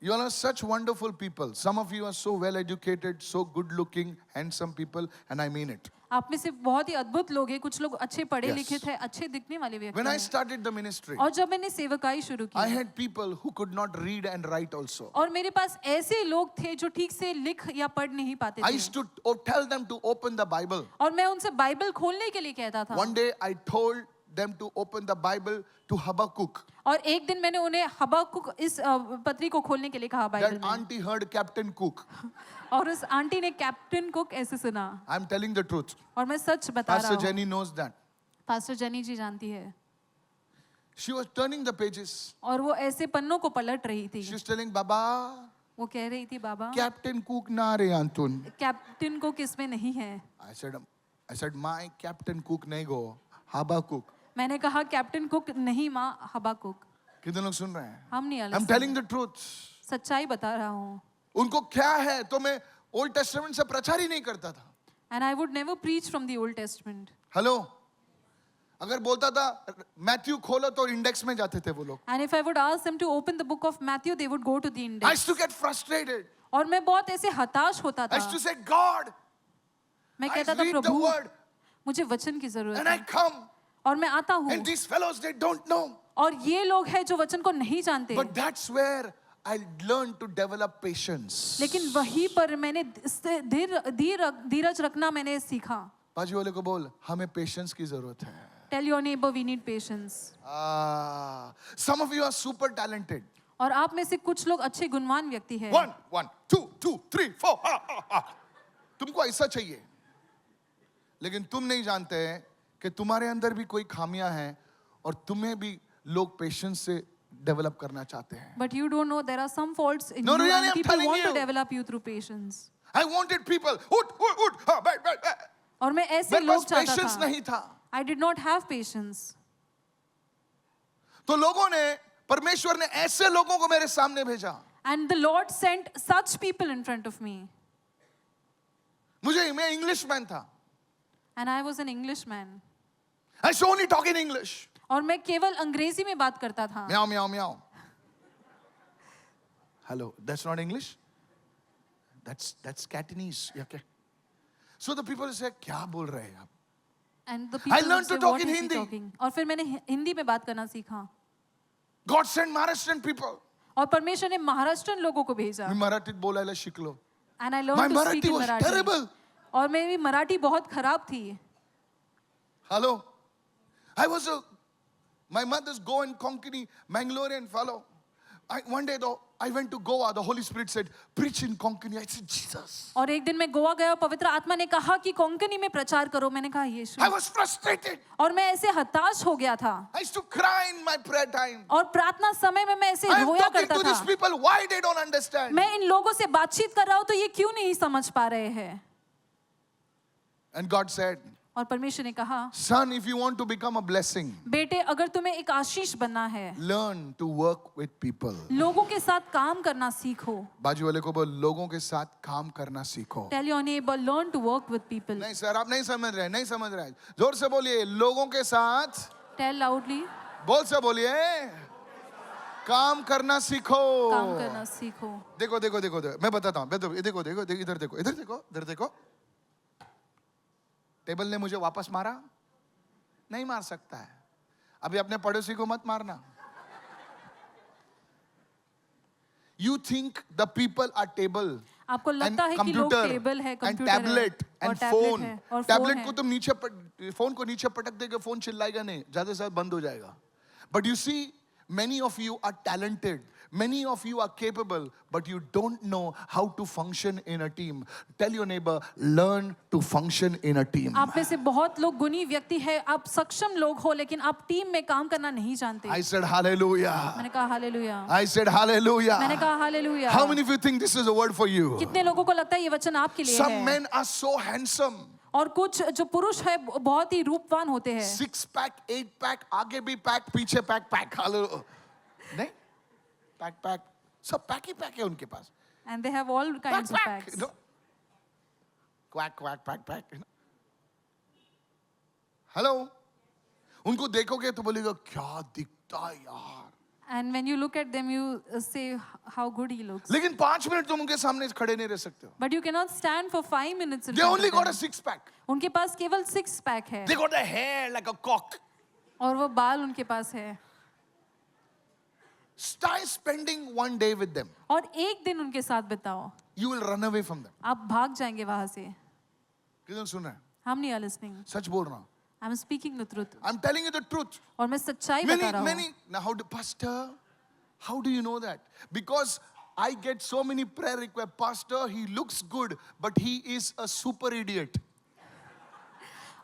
You all are such wonderful people. Some of you are so well educated, so good looking, handsome people, and I mean it. आप में से बहुत ही अद्भुत लोग हैं, कुछ लोग अच्छे पढ़े Yes. लिखे थे, अच्छे दिखने वाले व्यक्ति When I हैं। started the ministry, और जब मैंने सेवकाई शुरू I की, had people who could not read and write also. और मेरे पास ऐसे लोग थे जो ठीक से लिख या पढ़ नहीं पाते I थे, used to tell them to open the Bible. और मैं उनसे बाइबल खोलने के लिए कहता था। One day I told them to open the Bible to Habakkuk. और एक दिन मैंने उन्हें हबक्कुक इस पत्री को खोलने के लिए कहा बाइबल That में, auntie heard Captain Cook. और उस आंटी ने कैप्टन कुक ऐसे सुना, I'm telling the truth. और मैं सच बता रहा Pastor हूँ। Jenny knows that. Pastor Jenny ji जानती है, She was turning the pages. और वो ऐसे पन्नों को पलट रही थी। She was telling Baba, वो कह रही थी, बाबा Captain Cook na re Antun. Captain cook इसमें नहीं है। I said, my Captain Cook nahi go, Habakkuk. मैंने कहा कैप्टन कुक नहीं माँ, हबक्कुक। कितने लोग सुन रहे हैं? हम नहीं अलग I'm telling the truth. सच्चाई बता रहा हूँ। उनको क्या है तो मैं ओल्ड टेस्टामेंट से प्रचार ही नहीं करता था. And I would never preach from the Old Testament. Hello, अगर बोलता था मैथ्यू खोलो तो इंडेक्स में जाते थे वो लोग. And if I would ask them to open the book of Matthew, they would go to the I index. used to get frustrated. और मैं बहुत ऐसे हताश होता I था। used to say, God, मैं I कहता था, read the प्रभु word मुझे वचन की जरूरत and I है, come और मैं आता हूँ, and these fellows they don't know. और ये लोग हैं जो वचन को नहीं जानते। But that's where I learned to develop patience. लेकिन वहीं पर मैंने धीरज रखना मैंने सीखा। बाजू वाले को बोल, हमें पेशेंस की जरूरत है. Tell your neighbor we need patience. Some of you are super talented. और आप में से कुछ लोग अच्छे गुणवान व्यक्ति हैं। 1, 1, 2, 2, 3, 4. तुमको ऐसा चाहिए, लेकिन तुम नहीं जानते हैं कि तुम्हारे अंदर भी कोई खामियां हैं और तुम्हें भी लोग पेशेंस से डेवलप करना चाहते हैं. But you don't know there are some faults in No, you, really, and I'm people telling want to you. develop you through patience. I wanted people, बैठ. और मैं ऐसे मेरे लोग पास चाहता पेशेंस था। नहीं था. I did not have patience. तो लोगों ने, परमेश्वर ने ऐसे लोगों को मेरे सामने भेजा. And the Lord sent such people in front of me. मैं इंग्लिश मैन था. And I was an Englishman. I should only talk in English. और मैं केवल अंग्रेजी में बात करता था। Meow, meow, meow. Hello, that's not English? That's Cantonese. Okay. So the people say, क्या बोल रहे हैं आप? And the I people learned say, to talk what in is he Hindi. talking? और फिर मैंने हिंदी में बात करना सीखा। God sent Maharashtrian people. और परमेश्वर ने महाराष्ट्रन लोगों को भेजा। मी मराठीत बोलायला शिकलो. And I My learned to speak Marathi in was Marathi. terrible. और मेरी मराठी बहुत खराब थी। Hello. My mother's go in Konkani, Mangalorean fellow. One day though, I went to Goa. The Holy Spirit said, preach in Konkani. I said, Jesus. और एक दिन मैं गोवा गया, पवित्र आत्मा ने कहा कि कोंकणी में प्रचार करो। मैंने कहा यीशु। I was frustrated. और मैं ऐसे हताश हो गया था। I used to cry in my prayer time. और प्रार्थना समय में मैं ऐसे I am रोया talking करता to these था। people. Why they don't understand? मैं इन लोगों से बातचीत कर रहा हूँ तो ये क्यों नहीं समझ पा रहे हैं? And God said, और परमेश्वर ने कहा, son, if you want to become a blessing, बेटे अगर तुम्हें एक आशीष बनना है, learn to work with people. लोगों के साथ काम करना सीखो। बाजू वाले को बोल, लोगों के साथ काम करना सीखो. Tell your neighbor, learn to work with people. नहीं सर, आप नहीं समझ रहे. जोर से बोलिए, लोगों के साथ. Tell loudly, बोल से बोलिए, काम करना सीखो. काम करना सीखो। देखो. मैं बताता हूँ. इधर देखो. टेबल ने मुझे वापस मारा? नहीं मार सकता है. अभी अपने पड़ोसी को मत मारना. You think the people are table. आपको and लगता है कि लोग computer टेबल है, and कंप्यूटर है tablet और and टैबलेट phone. है और फोन Tablet है। को तुम नीचे फोन को नीचे पटक देगे, फोन चिल्लाएगा नहीं, ज्यादा से ज्यादा बंद हो जाएगा. But you see, many of you are talented, many of you are capable, but you don't know how to function in a team. Tell your neighbor, learn to function in a team. आप में से बहुत लोग गुणी व्यक्ति है, आप सक्षम लोग हो, लेकिन आप टीम में काम करना नहीं जानते। I said hallelujah. मैंने कहा हालेलुया। I said hallelujah. मैंने कहा hallelujah. How many of you think this is a word for you? कितने लोगों को लगता है ये वचन आपके लिए Some है? men are so handsome. और कुछ जो पुरुष है बहुत ही रूपवान होते हैं। 6 pack, 8 pack, आगे भी पैक, पीछे पैक, हालेलुया. नहीं? पैक, सब पैक ही पैक है उनके पास. And they have all kinds of pack, packs. you know? Quack, pack. You know? Hello? उनको देखोगे तो बोलेगा क्या दिखता है यार. And when you look at them, you say how good he looks. लेकिन 5 मिनट तुम उनके सामने खड़े नहीं रह सकते हो. But you cannot stand for 5 minutes in They front only of got a them. 6 pack. उनके पास केवल 6 पैक है They got a hair like a cock. और वो बाल उनके पास है Start spending one day with them. और एक दिन उनके साथ बिताओ, You will run away from them. आप भाग जाएंगे वहां से। किधर सुन रहे हैं? हम नहीं listening. सच बोल रहा हूँ. I'm speaking the truth. I'm telling you the truth. और मैं सच्चाई बता रहा हूँ। Many. Now, Pastor, how do you know that? Because I get so many prayer requests. Pastor, he looks good, but he is a super idiot.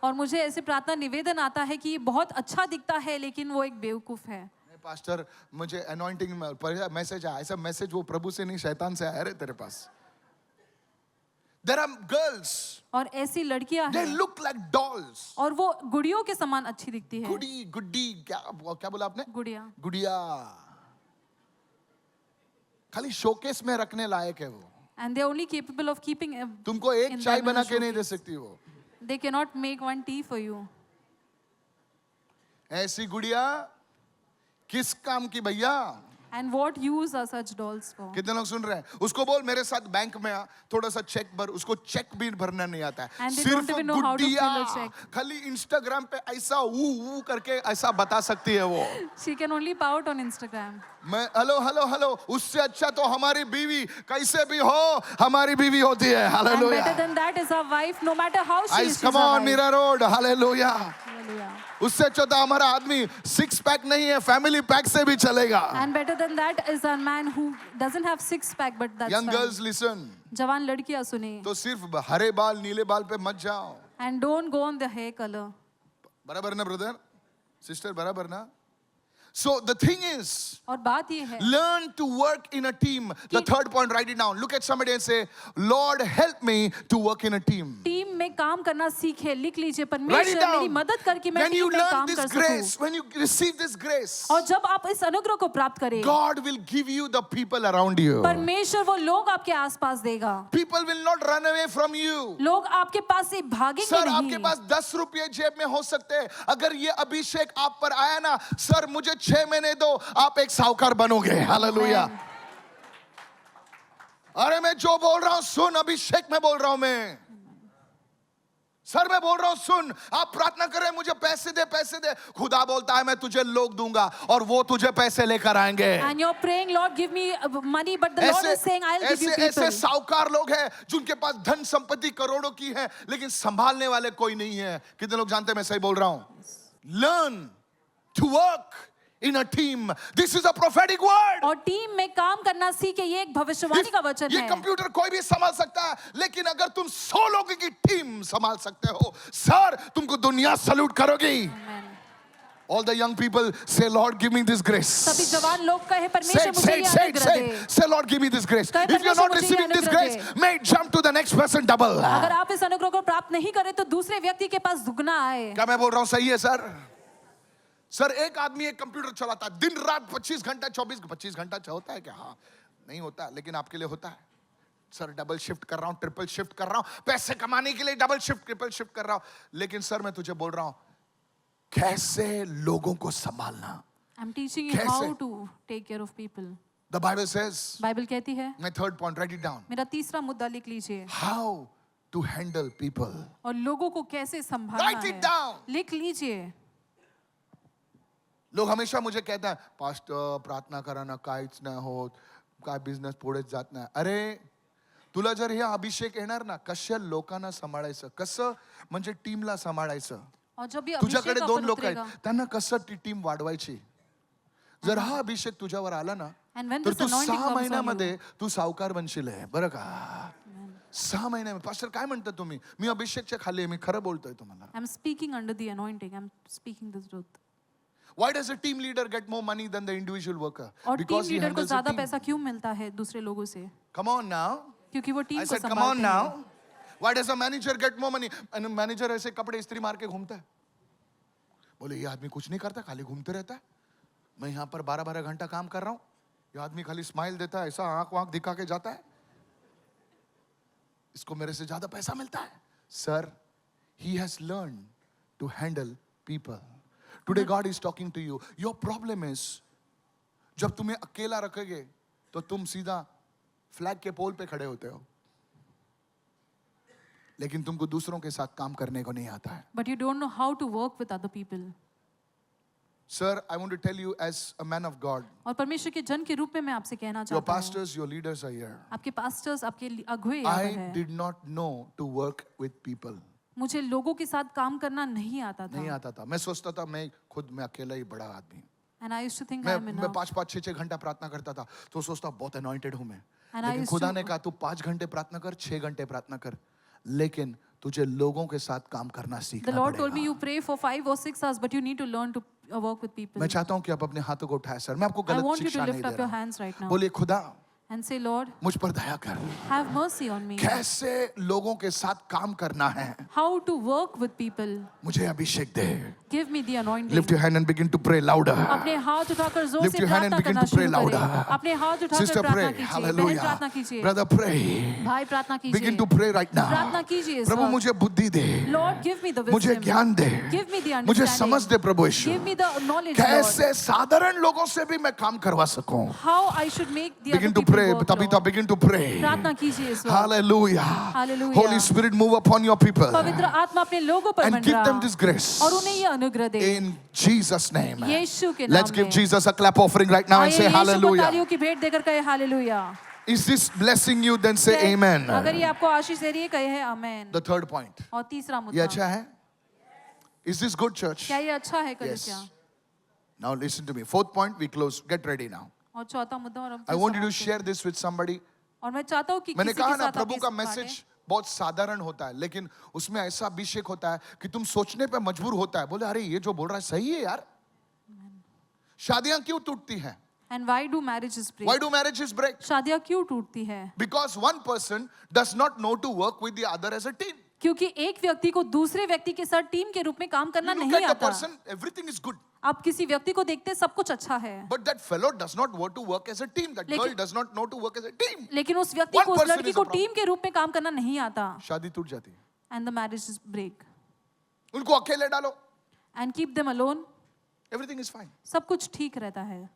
और मुझे ऐसे प्रार्थना निवेदन आता है कि ये बहुत अच्छा दिखता है लेकिन वो एक बेवकूफ है। पास्टर, मुझे अनॉइंटिंग मैसेज आया, ऐसा मैसेज वो प्रभु से नहीं शैतान से आया रे तेरे पास. There are girls, और ऐसी लड़कियां they हैं look like dolls. और वो गुड़ियों के समान अच्छी दिखती है। गुड्डी, क्या बोला आपने? गुड़िया। खाली शोकेस में रखने लायक है वो. And they are only capable of keeping. तुमको एक in चाय them in बना a के नहीं दे showcase. सकती वो. They cannot make one tea for you. ऐसी गुड़िया किस काम की भैया? And what use are such dolls for? कितने लोग सुन रहे हैं? उसको बोल मेरे साथ बैंक में आ, थोड़ा सा चेक भर. उसको चेक भी भरना नहीं आता है. And they सिर्फ don't even know how to गुड्डिया fill a check. खाली इंस्टाग्राम पे ऐसा ऊ करके ऐसा बता सकती है वो. She can only pout on Instagram. मैं हेलो उससे अच्छा तो हमारी बीवी कैसे भी हो हमारी बीवी होती है. And better hallelujah. than that is our wife, no matter how she is. Ice she's come our on wife. Mira Road. Hallelujah. Hallelujah. उससे अच्छा तो हमारा आदमी 6 पैक नहीं है, फैमिली पैक से भी चलेगा. And better than that is a man who doesn't have 6 pack, but that's young fine. Girls listen. जवान लड़कियां सुने. तो सिर्फ हरे बाल नीले बाल पे मत जाओ. And don't go on the hair color. बराबर ना ब्रदर सिस्टर, बराबर ना? So the thing is, और बात ये है learn to work in a team. The third point, write it down. Look at somebody and say, Lord, help me to work in a team. Team में काम करना सीखे. लिख लीजिए, Write it परमेश्वर मेरी down. मदद करके मैं When you टीम में learn काम this कर grace, सकूं. when you receive this grace, और जब आप इस अनुग्रह को प्राप्त करें, God will give you the people around you. परमेश्वर वो लोग आपके आसपास देगा. People will not run away from you. लोग आपके पास से भागेंगे सर आपके नहीं. पास 10 रुपये जेब में हो सकते हैं. अगर ये अभिषेक आप पर आया ना, सर मुझे 6 महीने दो, आप एक साहूकार बनोगे. हालेलुया. अरे मैं जो बोल रहा हूं सुन, अभिषेक में बोल रहा हूं मैं. सर मैं बोल रहा हूं सुन. आप प्रार्थना कर रहे हैं मुझे पैसे दे. खुदा बोलता है मैं तुझे लोग दूंगा और वो तुझे पैसे लेकर आएंगे. And you're praying, Lord, give me money, but the Lord is saying, I'll give you ऐसे people. साहूकार लोग हैं जिनके पास धन संपत्ति करोड़ों की है लेकिन संभालने वाले कोई नहीं है. कितने लोग जानते हैं मैं सही बोल रहा हूं? Learn to work in a team. This is a prophetic word. और टीम में काम करना सीखे. ये एक भविष्यवाणी का वचन ये है. कंप्यूटर कोई भी संभाल सकता है लेकिन अगर तुम 100 लोगों की टीम संभाल सकते हो, सर तुमको दुनिया सल्यूट करोगी. Amen. All the young people say, Lord, give me this grace. सभी जवान लोग कहे, Say परमेश्वर it, मुझे say ये it, say it, अनुग्रह say they. it. Say, Lord, give me this grace. कहे, If you're not परमेश्वर मुझे receiving ये this अनुग्रह grace, they. may it jump to the next person double. अगर आप इस अनुग्रह को प्राप्त नहीं करें तो दूसरे व्यक्ति के पास दुगना आए. क्या मैं बोल रहा हूं सही है सर? सर एक आदमी एक कंप्यूटर चलाता है दिन रात 25 घंटा 25 घंटा होता है क्या? हाँ नहीं होता लेकिन आपके लिए होता है. सर डबल शिफ्ट कर रहा हूं, ट्रिपल शिफ्ट कर रहा हूं, पैसे कमाने के लिए डबल शिफ्ट ट्रिपल शिफ्ट कर रहा हूं. लेकिन सर मैं तुझे बोल रहा हूं कैसे लोगों को संभालना. I'm teaching you how to take care of people. The Bible says, Bible कहती है. my third point, write it down. मेरा तीसरा मुद्दा लिख लीजिए. How to handle people. और लोगों को कैसे संभालना Write it है. down. लिख लीजिए. लोग हमेशा मुझे कहते हैं पास्टर प्रार्थना कराना काहीच नाही होत, काय बिझनेस पुढेच जात नाही. अरे तुला जर हे अभिषेक येणार ना, कशा लोकांना सांभाळायचं, कसं म्हणजे टीमला सांभाळायचं, और जब ये तुझ्याकडे अभिषेक 2 अपन लोक उतरेगा, आहेत, त्यांना कसं टीम वाढवायची. जर हा अभिषेक तुझ्यावर आला ना, And when तर this तू anointing 6 comes on महिन्यामध्ये तू सावकार बनशील आहे, बरं का. 6 महिन्यामध्ये. पास्टर काय म्हणता तुम्ही? मी अभिषेकच्या खाली आहे, मी खरं बोलतोय तुम्हाला. I'm speaking under the anointing. I'm speaking the truth. Why does a team leader get more money than the individual worker? और टीम Because he लीडर को handles a ज्यादा team. पैसा क्यों मिलता है दूसरे लोगों से? Come on now. क्योंकि वो टीम I को said, come on संभालते हैं. now. Why does a manager get more money? And manager ऐसे कपड़े इस्त्री मार के घूमता है. बोले ये आदमी कुछ नहीं करता, खाली घूमते रहता है. मैं यहाँ पर 12-12 घंटा काम कर रहा हूँ. ये आदमी खाली स्माइल देता है, ऐसा आंख वांख दिखा के जाता है. इसको मेरे से ज्यादा पैसा मिलता है. Sir, he has learned to handle people. Today God is talking to you. Your problem is, जब तुम्हें अकेला रखोगे तो तुम सीधा फ्लैग के पोल पे खड़े होते हो, लेकिन तुमको दूसरों के साथ काम करने को नहीं आता है. But you don't know how to work with other people. Sir, I want to tell you as a man of God, और परमेश्वर के जन के रूप में मैं आपसे कहना your चाहता हूँ, pastors, your leaders are here. आपके पास्टर्स, आपके अगुवे यहाँ पर I है. did not know to work with people. मुझे लोगों के साथ काम करना नहीं आता नहीं था. आता था. मैं सोचता था मैं अकेला ही बड़ा आदमी. And I used to think मैं I'm मैं enough. 5-5 6-6 घंटा प्रार्थना करता था, तो सोचता बहुत अनॉइंटेड हूं मैं. And I लेकिन used खुदा to- ने कहा तू 5 घंटे प्रार्थना कर, 6 घंटे प्रार्थना कर, लेकिन तुझे लोगों के साथ काम करना The सीखना Lord told me पड़ेगा. you pray for 5 or 6 hours, but you need to learn to work with people. मैं चाहता हूं कि आप अपने हाथों को उठाएं. सर, मैं आपको I गलत want you to शिक्षा नहीं lift दे up your रहा. hands right now बोलिए खुदा and say, Lord, मुझ पर दया कर. have mercy on me. कैसे लोगों के साथ काम करना है, How to work with people. मुझे अभिषेक दे. Give me the anointing. Lift your hand and begin to pray louder. अपने हाथ उठाकर जोर Lift से your hand and प्रार्थना begin करना to pray शुरू louder. करें. अपने हाथ उठाकर Sister, प्रार्थना pray. कीजिए. बहन Hallelujah. प्रार्थना कीजिए. Brother, pray. भाई प्रार्थना Begin कीजिए. to pray right now. प्रार्थना कीजिए इस प्रभु वक्त. मुझे बुद्धि दे, Lord, give me the मुझे wisdom. ज्ञान दे, Give me the मुझे understanding. समझ दे प्रभु यीशु. Give me the knowledge, Lord. कैसे साधारण लोगों से भी मैं काम करवा सकूं. How I should make the Begin other to people pray. work, Tabitha, Lord. begin to pray. प्रार्थना कीजिए इस वक्त. Hallelujah. Hallelujah. Holy Spirit, move upon your people पवित्र आत्मा अपने लोगों पर and give मंडरा them this grace. और उन्हें ये अनुग्रह दे. In Jesus' name. यीशु के Let's नाम give में. Jesus a clap offering right now and आइए say यीशु को hallelujah. तालियों की भेंट देकर कहे hallelujah. Is this blessing you? Then say amen. अगर ये आपको आशीष दे रही है कहे है आमेन. The third point. और तीसरा ये मुद्दा, अच्छा है? Is this good, church? क्या ये अच्छा है Yes. कलीसिया? Now listen to me. Fourth point, we close. Get ready now. और चौथा मुद्दा, और हम I फिर want you to समाप्त share this with somebody. करें. और मैं चाहता हूँ कि मैंने किसी के कहा ना, साथ आप प्रभु इस का बातें- मैसेज बहुत साधारण होता है, लेकिन उसमें ऐसा अभिषेक होता है कि तुम सोचने पे मजबूर होता है. बोले अरे ये जो बोल रहा है सही है यार. शादियां क्यों टूटती हैं? And why do marriages break? Why do marriages break? शादियाँ क्यों टूटती है? Because one person does not know to work with the other as a team. क्योंकि एक व्यक्ति को दूसरे व्यक्ति के साथ टीम के रूप में काम करना You look नहीं at the आता. person, everything is good. आप किसी व्यक्ति को देखते हैं सब कुछ अच्छा है, But that fellow does not want to work as a team. That girl लेकिन- does not know to work as a team. लेकिन उस व्यक्ति One को, उस person लड़की is को a problem. टीम के रूप में काम करना नहीं आता. शादी टूट जाती है. And the marriages break. उनको अकेले डालो. And keep them alone. Everything is fine. सब कुछ ठीक रहता है.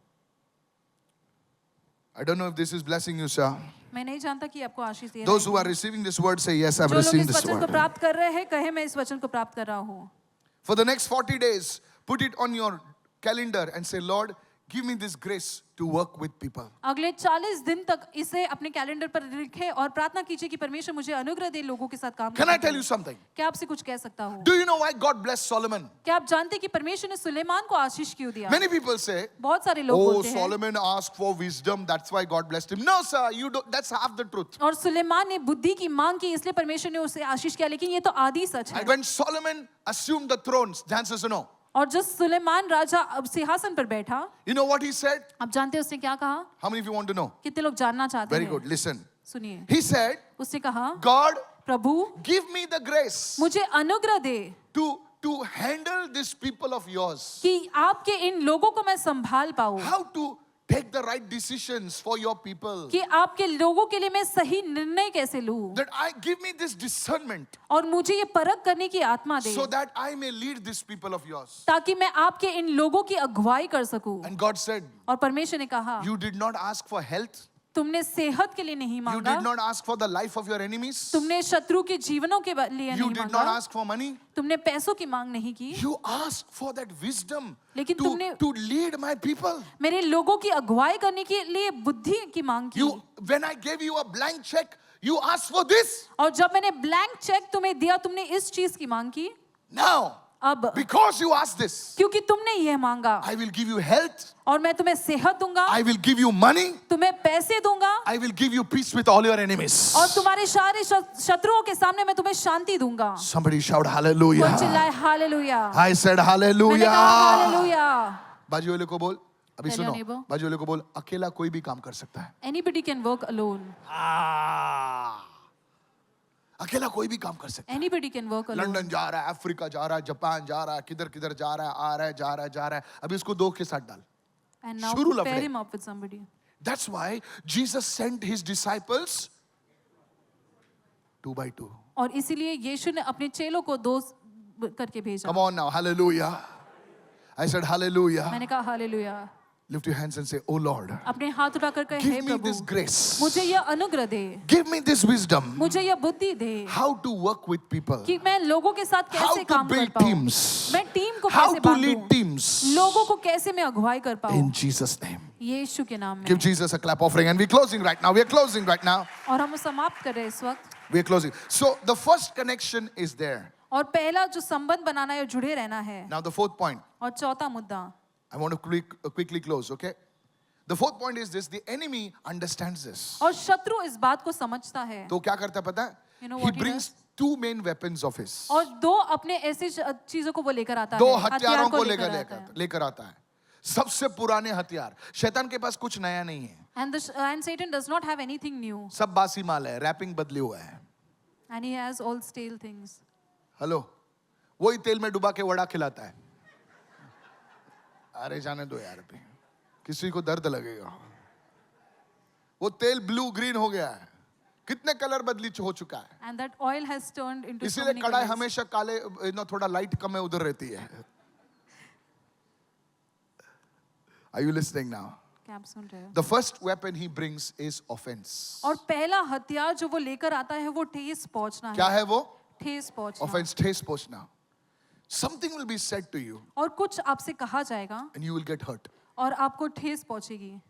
I don't know if this is blessing you, sir. मैं नहीं जानता कि आपको आशीष दे रहा Those है. who are receiving this word say, yes, I've जो लोग received इस this वचन को word. प्राप्त कर रहे हैं कहे मैं इस वचन को प्राप्त कर रहा हूँ. For the next 40 days, put it on your calendar and say, Lord, give me this grace to work with people. अगले 40 दिन तक इसे अपने कैलेंडर पर लिखें और प्रार्थना कीजिए कि परमेश्वर मुझे अनुग्रह दे लोगों के साथ काम Can I करने tell का. you something? क्या आपसे कुछ कह सकता हूँ? Do you know why God blessed Solomon? क्या आप जानते हैं कि परमेश्वर ने सुलेमान को आशीष क्यों दिया? Many people say, बहुत सारे लोग oh, बोलते हैं Solomon asked for wisdom, that's why God blessed him. No, sir, you don't, that's half the truth. और सुलेमान ने बुद्धि की मांग की इसलिए परमेश्वर ने उसे आशीष किया, लेकिन ये तो आधी सच है. And when Solomon assumed the thrones, the answer is no. और जब सुलेमान राजा अब सिंहासन पर बैठा, You know what he said? आप जानते हैं उसने क्या कहा? How many of you want to know? कितने लोग जानना चाहते Very हैं? good, listen. सुनिए. He said, उसने कहा, God, Prabhu give me the grace मुझे अनुग्रह दे to handle these people of yours. कि आपके इन लोगों को मैं संभाल पाऊं, How to take the right decisions for your people. कि आपके लोगों के लिए मैं सही निर्णय कैसे लूं, That I give me this discernment और मुझे ये परख करने की आत्मा दे, so that I may lead these people of yours. ताकि मैं आपके इन लोगों की अगुवाई कर सकूं. And God said, और परमेश्वर ने कहा, you did not ask for health. तुमने सेहत के लिए नहीं You मांगा, did not ask for the life of your enemies. तुमने शत्रु के जीवनों के लिए You नहीं did not मांगा, ask for money. तुमने पैसों की मांग नहीं की, You asked for that wisdom लेकिन तुमने- to lead my people. मेरे लोगों की अगुवाई करने के लिए बुद्धि की मांग की. When I gave you a blank check, You asked for this. और जब मैंने ब्लैंक चेक तुम्हें दिया, तुमने इस चीज की मांग की. Now, अब because you asked this, क्योंकि तुमने ये मांगा, I will give you health. और मैं तुम्हें सेहत दूंगा, I will give you money. तुम्हें पैसे दूंगा, I will give you peace with all your enemies. और तुम्हारे सारे शत्रुओं के सामने मैं तुम्हें शांति दूंगा. Somebody shout कोई hallelujah. चिल्लाए हालेलुया. I said मैंने कहा hallelujah. हालेलुया. बाजू वाले को बोल, अभी Tell your सुनो, neighbor. बाजू वाले को बोल, अकेला कोई भी काम कर सकता है. Anybody can work alone. अकेला कोई भी काम कर सकता है. Anybody can work alone. London जा रहा है, अफ्रीका जा रहा है, जापान जा रहा है, किधर किधर जा रहा है, आ रहा है, जा रहा है. अभी इसको दो के साथ डाल. And now शुरू pair लफड़े. him up with somebody. That's why Jesus sent his disciples 2 by 2. और इसीलिए यीशु ने अपने चेलों को दो करके भेजा. Come on now, hallelujah. I said hallelujah. मैंने कहा hallelujah. Lift your hands and say, oh Lord, अपने हाथ उठाकर कहे, हे give me this Prabhu, grace. मुझे यह अनुग्रह दे, Give me this wisdom. मुझे यह बुद्धि दे How to work with people. कि मैं लोगों के साथ How कैसे to काम कर build पाऊं, teams. मैं टीम को How कैसे to lead बांधूं, teams. लोगों को कैसे मैं अगुवाई कर पाऊं, In Jesus' name. यीशु के नाम में. Give Jesus a clap offering. And we're closing right now. We're closing right now. और हम समाप्त कर रहे हैं इस वक्त. We're closing. So the first connection is there. और पहला जो संबंध बनाना है, जुड़े रहना है. Now the fourth point. और चौथा मुद्दा, I want to quickly close, okay? The fourth point is this. The enemy understands this. और शत्रु इस बात को समझता है. तो क्या करता है पता है? You know He what he brings two main weapons of his. और दो अपने ऐसे चीजों को वो लेकर आता दो है, हथियारों को आता है. लेकर आता है. सबसे पुराने हथियार. शैतान के पास कुछ नया नहीं है. And Satan does not have anything new. सब बासी माल है. रैपिंग बदली हुआ है. And he has all stale things. Hello, वही तेल में डुबा के वड़ा खिलाता है. अरे जाने दो यार भी, किसी को दर्द लगेगा. वो तेल ब्लू ग्रीन हो गया है. कितने कलर बदली हो चुका है. And that oil has turned into so इसीलिए many कढ़ाई colors. हमेशा काले, थोड़ा लाइट कम है उधर रहती है. Are you listening now? क्या आप सुन रहे हो? The first weapon he brings is offense. और पहला हथियार जो वो लेकर आता है, वो ठेस पहुंचना क्या है. है वो? ठेस पहुंचना. Offense, ठेस पहुंचना. Something will be said to you और कुछ आपसे कहा जाएगा and you will get hurt. और आपको ठेस पहुंचेगी.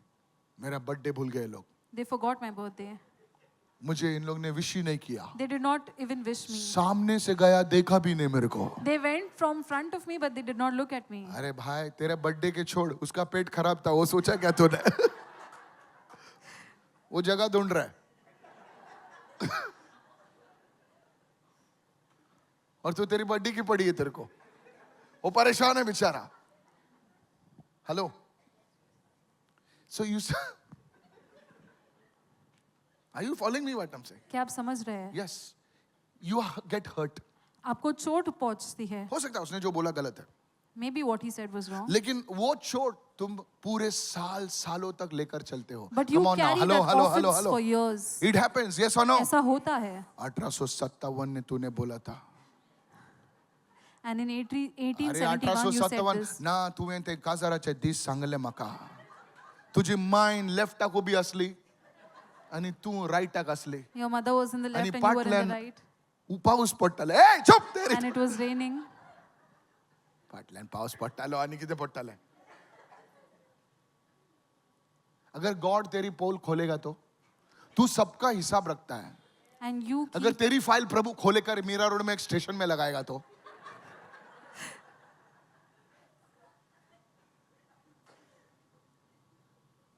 मेरा बर्थडे भूल गए लोग. They forgot my birthday. मुझे इन लोग ने विश ही नहीं किया. They did not even wish me. सामने से गया, देखा भी नहीं मेरे को. They went from front of me, but they did not look at me. अरे भाई, तेरे बर्थडे के छोड़, उसका पेट खराब था, वो सोचा क्या तूने? वो जगह ढूंढ रहा है. और तू तेरी बर्थडे की पड़ी है तेरे को. वो परेशान है बेचारा. Hello. So you are you following me what I'm saying? क्या आप समझ रहे हैं? Yes. You get hurt. आपको चोट पहुंचती है. हो सकता है उसने जो बोला गलत है. Maybe what he said was wrong. लेकिन वो चोट तुम पूरे सालों तक लेकर चलते हो. But you Come on now. carry Hello, that hello, offense hello, for hello. years. It happens, yes or no? ऐसा होता है. 1857 ने तूने बोला था. And in अरे 1871 you said 1857 this. ना तुम्हें ते काजाराच्या दिस सांगले मका. तुझी माइंड लेफ्टाक उभी असली आणि तू राईटाक असली. Your mother was in the आणि left and you were in पाटल्यान the right. पाऊस पडताले. ए चुप तेरी. And it was raining. पाटल्यान पाऊस पडतालो आणि किती पडताले. अगर गॉड तेरी पोल खोलेगा तो तू सबका हिसाब रखता है. And you अगर keep, तेरी फाइल प्रभु खोलेकर मीरा रोड में एक स्टेशन में लगाएगा तो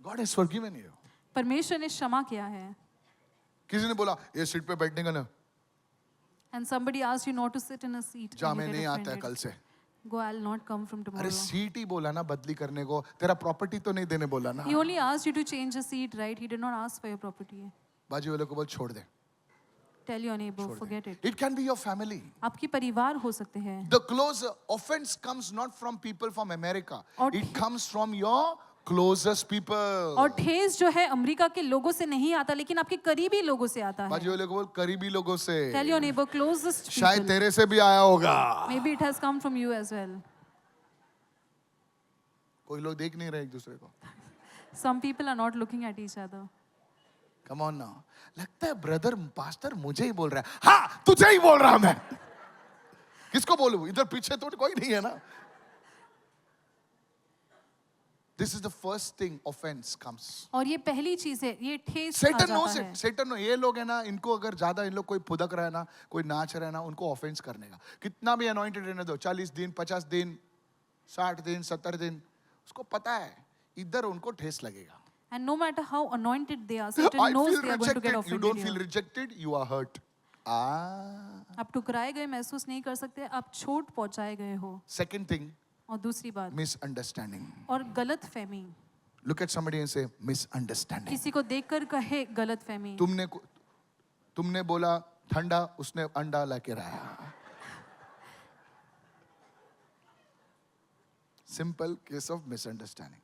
God has forgiven you. परमेश्वर ने क्षमा किया है. किसी ने बोला ये सीट पे बैठने का ना. And somebody asked you not to sit in a seat. जा and मैं you नहीं get आता है offended. कल से. Go, I'll not come from tomorrow. अरे सीट ही बोला ना बदली करने को. तेरा प्रॉपर्टी तो नहीं देने बोला ना. He only asked you to change the seat, right? He did not ask for your property. बाजू वाले को बोल छोड़ दे. Tell your neighbor, forget it. It can be your family. आपकी परिवार हो सकते हैं. The close offense comes not from people from America. और It comes from your closest people. और ठेस जो है अमेरिका के लोगों से नहीं आता, लेकिन आपके करीबी लोगों से आता है. बाजू वाले को बोल करीबी लोगों से. Tell your neighbor, closest शायद people. तेरे से भी आया होगा. Maybe it has come from you as well. कोई लोग देख नहीं रहे एक दूसरे को. Some people are not looking at each other. Come on now. लगता है ब्रदर पास्टर मुझे ही बोल रहा है. हाँ तुझे ही बोल रहा मैं. किसको बोलूं? इधर पीछे तो कोई नहीं है ना. This is the first thing offense comes. और ये पहली चीज है, ये ठेस आ Satan knows जाता है. it. Satan knows. ये लोग है ना, इनको अगर ज्यादा इन लोग कोई फुदक रहा है ना, कोई नाच रहा है ना, उनको ऑफेंस करने का. कितना भी अनॉइंटेड रहने दो, 40 दिन, 50 दिन, 60 दिन, 70 दिन, उसको पता है इधर उनको ठेस लगेगा. And no matter how anointed they are, Satan I knows feel they are going to get rejected. You offended don't feel here. rejected, you are hurt. आप ठुकराए गए महसूस नहीं कर सकते, आप चोट पहुंचाए गए हो. Second thing, और दूसरी बात, misunderstanding. और गलत फहमी. Look at somebody and say misunderstanding. किसी को देखकर कहे गलत फहमी. तुमने बोला ठंडा, उसने अंडा लाके लाया. Simple case of misunderstanding.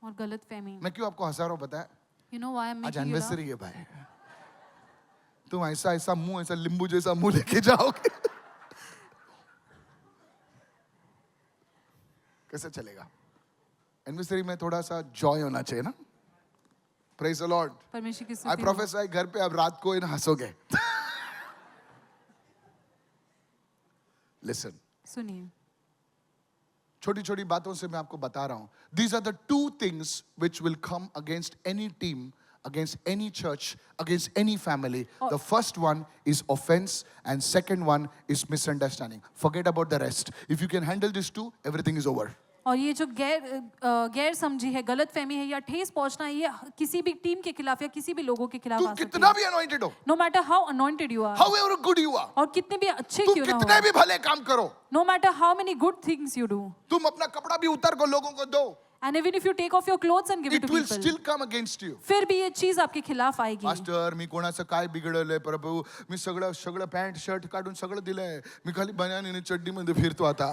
और गलत फहमी. मैं क्यों आपको हंसा रहा हूं पता है? You know why I'm आज making you laugh? एनिवर्सरी है भाई. तुम ऐसा ऐसा मुंह, ऐसा लींबू जैसा मुंह लेके जाओगे, कैसे चलेगा? एनिवर्सरी में थोड़ा सा जॉय होना चाहिए ना. Praise the Lord. परमेश्वर की आई स्तुति हो. प्रोफेसाई घर पे अब रात को इन हंसोगे. लिसन, सुनिए, छोटी छोटी बातों से मैं आपको बता रहा हूं. These are the two things which will come against any team, against any church, against any family. The first one is offense and second one is misunderstanding. Forget about the rest. If you can handle these two, everything is over. और ये जो गैर समझी है, गलत फहमी है या ठेस पहुंचना है, ये किसी भी टीम के खिलाफ या किसी भी लोगों के खिलाफ तुम आ सकती कितना है. भी anointed हो, No matter how anointed you are, however good you are, और कितने भी अच्छे तुम क्यों ना कितने हो, भी भले काम करो, no matter how many good things you do, तुम अपना कपड़ा भी उतार को लोगों को दो, and even if you take off your clothes and give it it to will people, still come against you. फिर भी ये चीज आपके खिलाफ आएगी. मास्टर, मी कोणाचं काय बिघडलंय प्रभू, मी सगळं पॅन्ट शर्ट काढून सगळं दिलंय, मी खाली बनियान आणि चड्डीमध्ये फिरतो आता.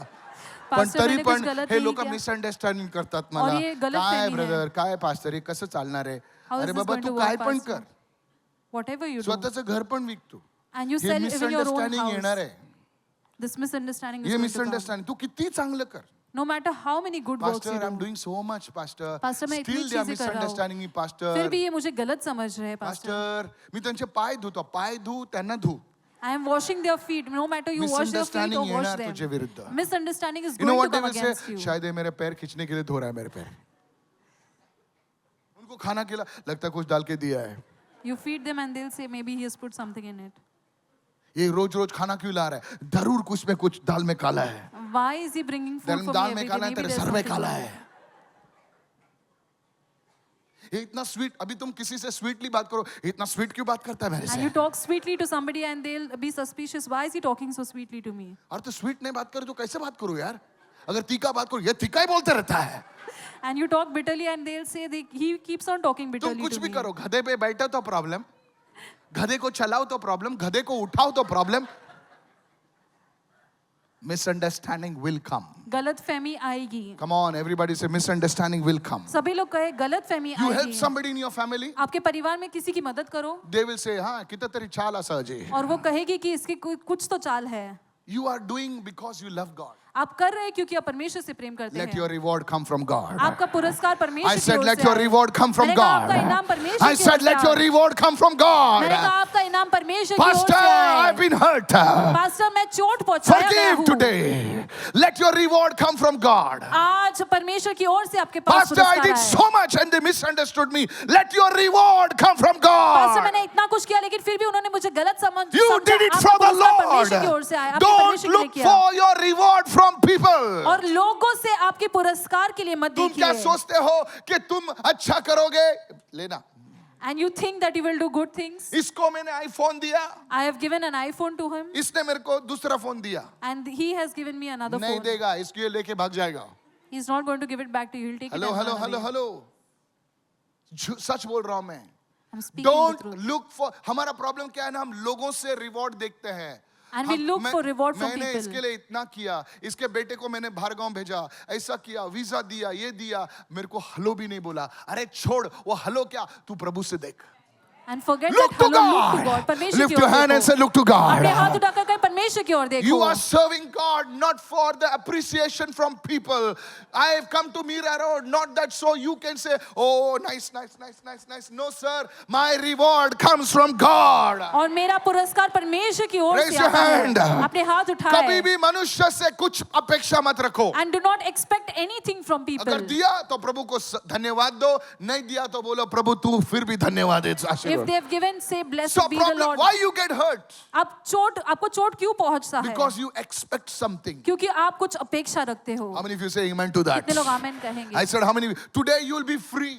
पण पास्टर, तरी मैंने कुछ पण गलत हे नहीं लोक किया. मिसअंडरस्टँडिंग करतात और मला. ये गलत काय फहमी है. ब्रदर, काय पास्टर, हे कसं चालणार आहे? How is अरे this बाबा going तू to काय work, पण pastor? कर, Whatever you do, स्वतःचं घर पण विक तू. and you हे sell even your own misunderstanding येणार house, आहे. this misunderstanding is हे going to come. मिसअंडरस्टँडिंग तू किती चांगलं कर. No matter how many good works pastor, you I am do, doing so much pastor, pastor मैं इतनी स्टिल दे आर चीजें कर रहा हूँ, मिसअंडरस्टँडिंग मी फिर पास्टर. भी ये मुझे गलत समझ रहे हैं. पास्टर, पास्टर, मी त्यांचे पाय धुतो, पाय धू त्यांना धू. I am washing their feet. No matter you wash your feet or Misunderstanding wash येणार तुझे them, विरुद्ध. misunderstanding is You know going what to they come will against say? you. शायद ये मेरे पैर खींचने के लिए धो रहा है मेरे पैर. उनको खाना खिला, लगता है कुछ डाल के दिया है. You feed them and they'll say maybe he has put something in it. ये रोज रोज खाना क्यों ला रहा है? जरूर कुछ में कुछ दाल में काला है. Why is he bringing food for me dal every में day? काला है, Maybe तेरे there's सर में something काला wrong. है. ये इतना स्वीट, अभी तुम किसी से स्वीटली बात करो, ये इतना स्वीट क्यों बात करता है मेरे And से? you talk sweetly to somebody and they'll be suspicious. Why is he talking so sweetly to me? और तो स्वीट नहीं बात करे तो कैसे बात करूं यार? अगर तीखा बात करो, ये तीखा ही बोलते रहता है. And you talk bitterly and they'll say he keeps on talking तुम bitterly कुछ to भी me. करो, गधे पे बैठो तो प्रॉब्लम, गधे को चलाओ तो प्रॉब्लम, गधे को उठाओ तो प्रॉब्लम. Misunderstanding will come. गलत फहमी आएगी. Come on, everybody say misunderstanding will come. सभी लोग कहे गलत फहमी You help आएगी. somebody in your family, आपके परिवार में किसी की मदद करो they will say, हाँ कितना तेरी चाल असा अजय. और वो कहेगी कि इसकी कुछ तो चाल है. You are doing because you love God. आप कर रहे हैं क्योंकि आप परमेश्वर से प्रेम करते Let हैं. your reward come from God. आपका पुरस्कार परमेश्वर I की said, ओर let से your आए. reward come from मैंने कहा, God. आपका इनाम परमेश्वर I की said, ओर से let your आए. reward come from मैंने कहा, God. आपका इनाम परमेश्वर की ओर Pastor, से I've आए. been hurt. पास्टर, मैं चोट पहुंचाया गया Forgive हूँ. today. Let your reward come from God. आज परमेश्वर की ओर से आपके पास Pastor, I पुरस्कार did आए. so much and they misunderstood me. Let your reward come from pastor, God. मैंने इतना कुछ किया लेकिन फिर भी उन्होंने मुझे गलत समझा. You did it आपका for the पुरस्कार Lord. परमेश्वर की ओर से आया. आपने Don't परमेश्वर के लिए look किया. for your reward from people. और लोगों से आपके पुरस्कार के लिए मत तुम क्या देखिए. सोचते हो कि तुम अच्छा करोगे? लेना. And you think that you will do good things. इसको मैंने आईफोन दिया, I have given an iPhone to him इसने मेरे को दूसरा फोन दिया. and he has given me another नहीं phone. देगा, इसके लिए लेके भाग जाएगा. He's not going to give it back to you. He'll take hello it and hello run hello away. Hello, सच बोल रहा हूं मैं. I'm speaking the don't truth. Look for, हमारा प्रॉब्लम क्या है ना, हम लोगों से रिवॉर्ड देखते हैं. And we look for reward from मैंने people. इसके लिए इतना किया, इसके बेटे को मैंने बाहर गांव भेजा, ऐसा किया, वीजा दिया, ये दिया, मेरे को हेलो भी नहीं बोला. अरे छोड़ वो हेलो, क्या तू प्रभु से देख. And forget Look that to hello, look to God. God. परमेश्वर Lift की your ore hand and say, देखो. look to अपने हाथ God. उठाकर कहे परमेश्वर की ओर देखो. You are serving God not for the appreciation from people. I have come to Mira Road, not that so you can say, oh, nice, nice, nice, nice, nice. No, sir. My reward comes from God. और मेरा पुरस्कार परमेश्वर की ओर Raise से your आता है. hand. अपने हाथ कभी उठाए. भी मनुष्य से कुछ अपेक्षा मत रखो. And do not expect anything from people. अगर दिया तो प्रभु को धन्यवाद दो, नहीं दिया तो बोलो प्रभु तू फिर भी धन्यवाद दे. If they have given, say blessed So be the problem, Lord. why you get hurt? आपको चोट क्यों पहुंचता है? Because you expect something. क्योंकि आप कुछ अपेक्षा रखते हो. How many of you say amen to that? कितने लोग आमेन कहेंगे? I said, how many? Today you will be free.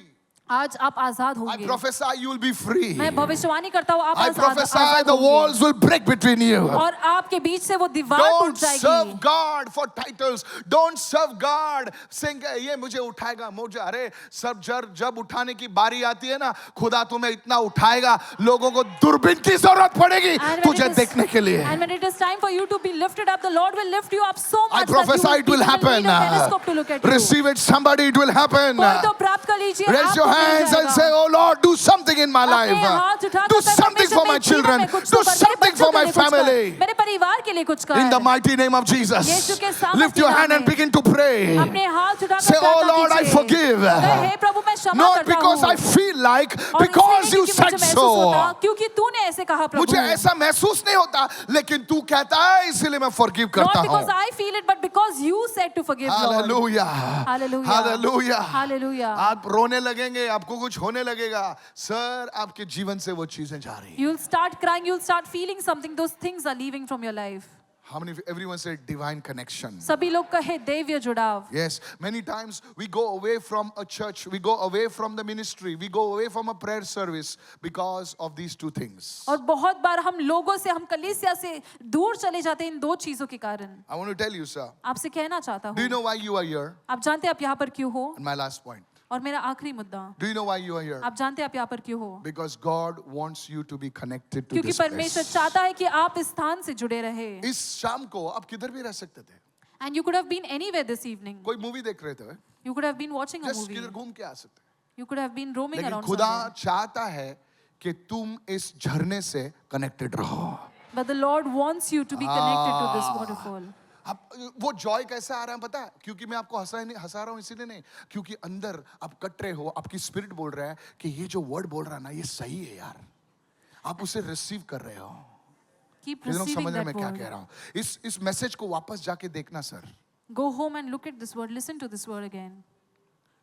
आज आप आजाद I होंगे. prophesy you will be free. मैं भविष्यवाणी करता हूँ आप I आजाद prophesy the होंगे. walls will break between you. और आपके बीच से वो दीवार Don't टूट जाएगी. serve God for titles. Don't serve God saying ये मुझे उठाएगा मुझे. अरे सब जब उठाने की बारी आती है ना, खुदा तुम्हें इतना उठाएगा, लोगों को दूरबीन की जरूरत पड़ेगी तुझे देखने के लिए. And when it is time for you to be lifted up, the Lord will lift you up so I much prophesy that it will happen. need a telescope to look at you. Receive it, somebody, it will happen. कोई तो प्राप्त कर लीजिए. Raise your आपको मिल hands and जाएगा. say, oh Lord, do something in my अपने life. हाथ उठाकर Do कहे, something for परमेश्वर my मेरे जीवन children. में कुछ Do तो कर, मेरे something बच्चों for के my लिए कुछ कर, family. मेरे परिवार के लिए कुछ कर. In the mighty name of Jesus. यीशु के सामर्थ्य Lift your नाम hand and में. begin to pray. अपने हाथ उठाकर Say, oh प्रार्थना Lord, I कीजिए. forgive. कहे, हे प्रभु मैं क्षमा Not करता because हूँ. I feel like, और because इसलिए you नहीं कि मुझे said महसूस so. होता, क्योंकि तूने ऐसे कहा प्रभु. मुझे ऐसा महसूस नहीं होता, लेकिन तू कहता है इसलिए मैं forgive करता Not because हूँ. I feel it, but because you said to forgive, Lord. Hallelujah. Hallelujah. Hallelujah. Hallelujah. आप रोने लगेंगे, आपको कुछ होने लगेगा. सर, आपके जीवन से वो चीजें जा रही हैं. You'll start crying, you'll start feeling something. Those things are leaving from your life. How many of you, everyone say divine connection? सभी लोग कहे दैवीय जुड़ाव. Yes, many times we go away from a church, we go away from the ministry, we go away from a prayer service because of these two things. और बहुत बार हम लोगों से, हम कलीसिया से दूर चले जाते हैं इन दो चीजों के कारण. I want to tell you, sir. आपसे कहना चाहता Do you हूँ. know why you are here? आप जानते हैं आप यहाँ पर क्यों हो? And my last point. और मेरा आखिरी मुद्दा. Do you know why you are here? आप जानते हैं आप यहाँ पर क्यों हो? Because God wants you to be connected to क्योंकि this परमेश्वर place. चाहता है कि आप इस स्थान से जुड़े रहे. इस शाम को आप किधर भी रह सकते थे. And you could have been anywhere this evening. कोई मूवी देख रहे थे. You could have been watching a Just movie. किधर घूम के आ सकते. You could have been roaming लेकिन around खुदा somewhere. चाहता है कि तुम इस झरने से कनेक्टेड रहो. But the Lord wants you to be connected to this waterfall. अब वो जॉय कैसे आ रहा है पता है? क्योंकि मैं आपको हंसा रहा हूँ इसीलिए नहीं, क्योंकि अंदर आप कट रहे हो, आपकी स्पिरिट बोल रहा है कि ये जो वर्ड बोल रहा है ना, ये सही है यार. आप उसे रिसीव कर रहे हो. Keep ये लोग receiving समझ रहे हैं that मैं क्या कह word. रहा हूँ. इस मैसेज को वापस जाके देखना sir. Go home and look at this word. Listen to this word again.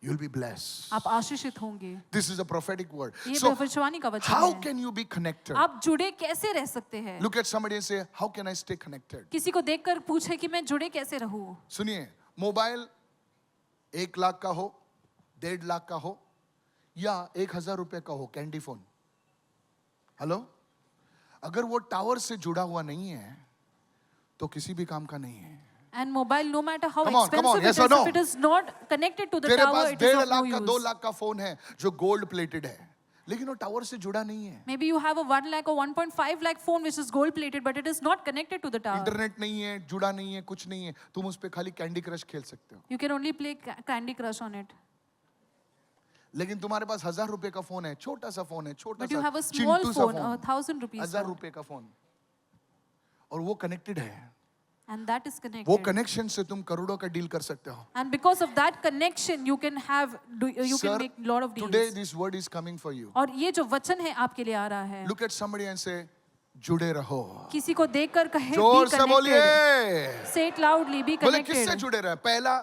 You'll be blessed. आप आशीषित होंगे. This is a prophetic word. ये So भविष्यवाणी का वचन how है. can you be connected? आप जुड़े कैसे रह सकते हैं? Look at somebody and say, how can I stay connected? किसी को देखकर पूछे कि मैं जुड़े कैसे रहूं? सुनिए, मोबाइल 1 लाख का हो, 1.5 लाख का हो, या 1,000 रुपए का हो, कैंडी फोन. हेलो, अगर वो टावर से जुड़ा हुआ नहीं है तो किसी भी काम का नहीं है. And mobile, no matter how Come on, expensive yes it or is, no? if it is not connected to the तेरे tower, pass it is 1.5 of no lakh का 2 use. लाख का फोन है जो गोल्ड प्लेटेड है, लेकिन वो टावर से जुड़ा नहीं है. Maybe you have a 1 lakh or 1.5 lakh phone which is gold plated, but it is not connected to the tower. Internet नहीं है, जुड़ा नहीं है, कुछ नहीं है, तुम उस पे खाली कैंडी क्रश खेल सकते हो. You can only play Candy Crush on it. लेकिन तुम्हारे पास 1,000 रुपए का फोन है, छोटा सा फोन है, छोटा But you have सा a small चिंटू सा phone, फोन, 1,000 rupees 1,000 phone, रुपए का फोन, और वो कनेक्टेड है. and that is वो connected. कनेक्शन से तुम करोड़ों का डील कर सकते हो. And because of that connection, you can Sir, make lot of today deals. this word is coming for you. और ये जो वचन है आपके लिए आ रहा है. Look at somebody and say, जुड़े रहो. किसी को देखकर कहे जोर be से connected. बोलिए. Say it loudly, be बोले किससे connected. जुड़े रहे? पहला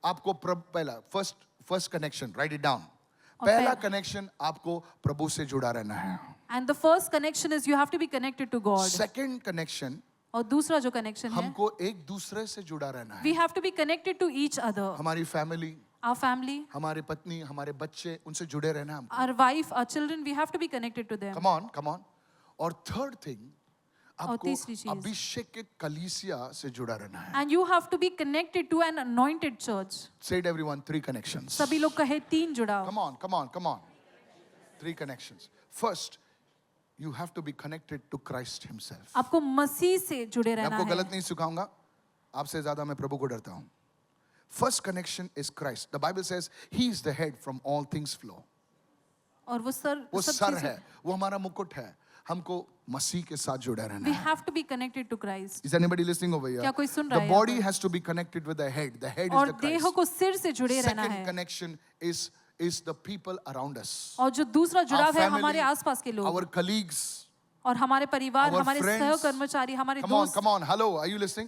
आपको पहला first connection, right it down. और पहला पहला- कनेक्शन आपको प्रभु से जुड़ा रहना है. And the first connection is you have to be connected to God. Second connection, और दूसरा जो connection है, हमको एक दूसरे से जुड़ा रहना है. we have to be connected to each other. हमारी फैमिली, Our family, हमारी पत्नी, हमारे बच्चे, उनसे जुड़े रहना हमको. our wife, our children, we have to be connected to them. Come on. और थर्ड थिंग, और तीसरी आपको चीज, अभिषेकित कलीसिया से जुड़ा रहना है. and you have to be connected to an anointed church. Say it everyone, 3 connections. सभी लोग कहे 3 जुड़ाव. Come on. 3 connections. First, you have to be connected to Christ himself. आपको मसीह से जुड़े मैं रहना आपको है. गलत नहीं सिखाऊंगा, आपसे ज्यादा मैं प्रभु को डरता हूं. First connection is Christ. The Bible says he is the head, from all things flow. और वो सर वो सब सर चीजें- है, वो हमारा मुकुट है. हमको मसीह के साथ जुड़े रहना We है. have to be connected to Christ. Is anybody listening over here? क्या कोई सुन रहा The है यहाँ body पर? has to be connected with the head. The head is और the देह Christ. को सिर से जुड़े रहना Second है. connection is the people around us. और जो दूसरा Our जुड़ाव है family, हमारे आसपास के लोग our colleagues, और हमारे परिवार, our हमारे friends. सहकर्मचारी, हमारे Come on, दोस्त. come on. Hello, are you listening?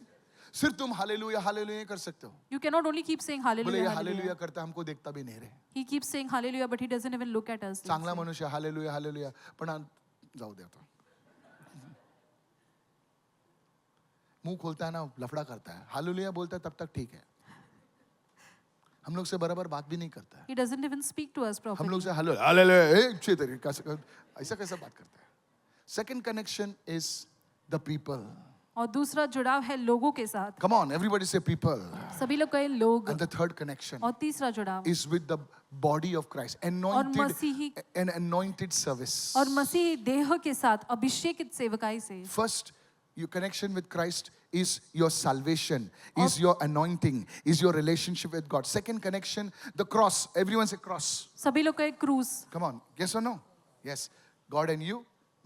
सिर्फ तुम हालेलुया हालेलुया कर सकते हो. You cannot only keep saying बोले ये hallelujah, हालेलुया hallelujah. करता है, हमको देखता भी नहीं रहे. He keeps saying hallelujah, but he doesn't even look at us. चांगला मनुष्य हालेलुया हालेलुया पण जाऊ दे आता. मुंह खोलता है ना लफड़ा करता है. हालेलुया बोलता है तब तक ठीक है. हम लोग से बराबर बात भी नहीं करता है. He doesn't even speak to us हम लोग properly. से हालेलुया हालेलुया अच्छे तरीके से ऐसा कैसा बात करता है. Second connection is the people. और दूसरा जुड़ाव है लोगों के साथ. Come on, everybody say people. सभी लोग कहें लोग. And the third connection और तीसरा जुड़ाव is with the body of Christ. Anointed, मसीही- an anointed service. और मसीही देह के साथ अभिषेकित सेवकाई से. First, your connection with Christ is your salvation, is your anointing, is your relationship with God. Second connection, the cross. Everyone say cross. सभी लोग कहें क्रूस. Come on, yes or no? Yes. God and you,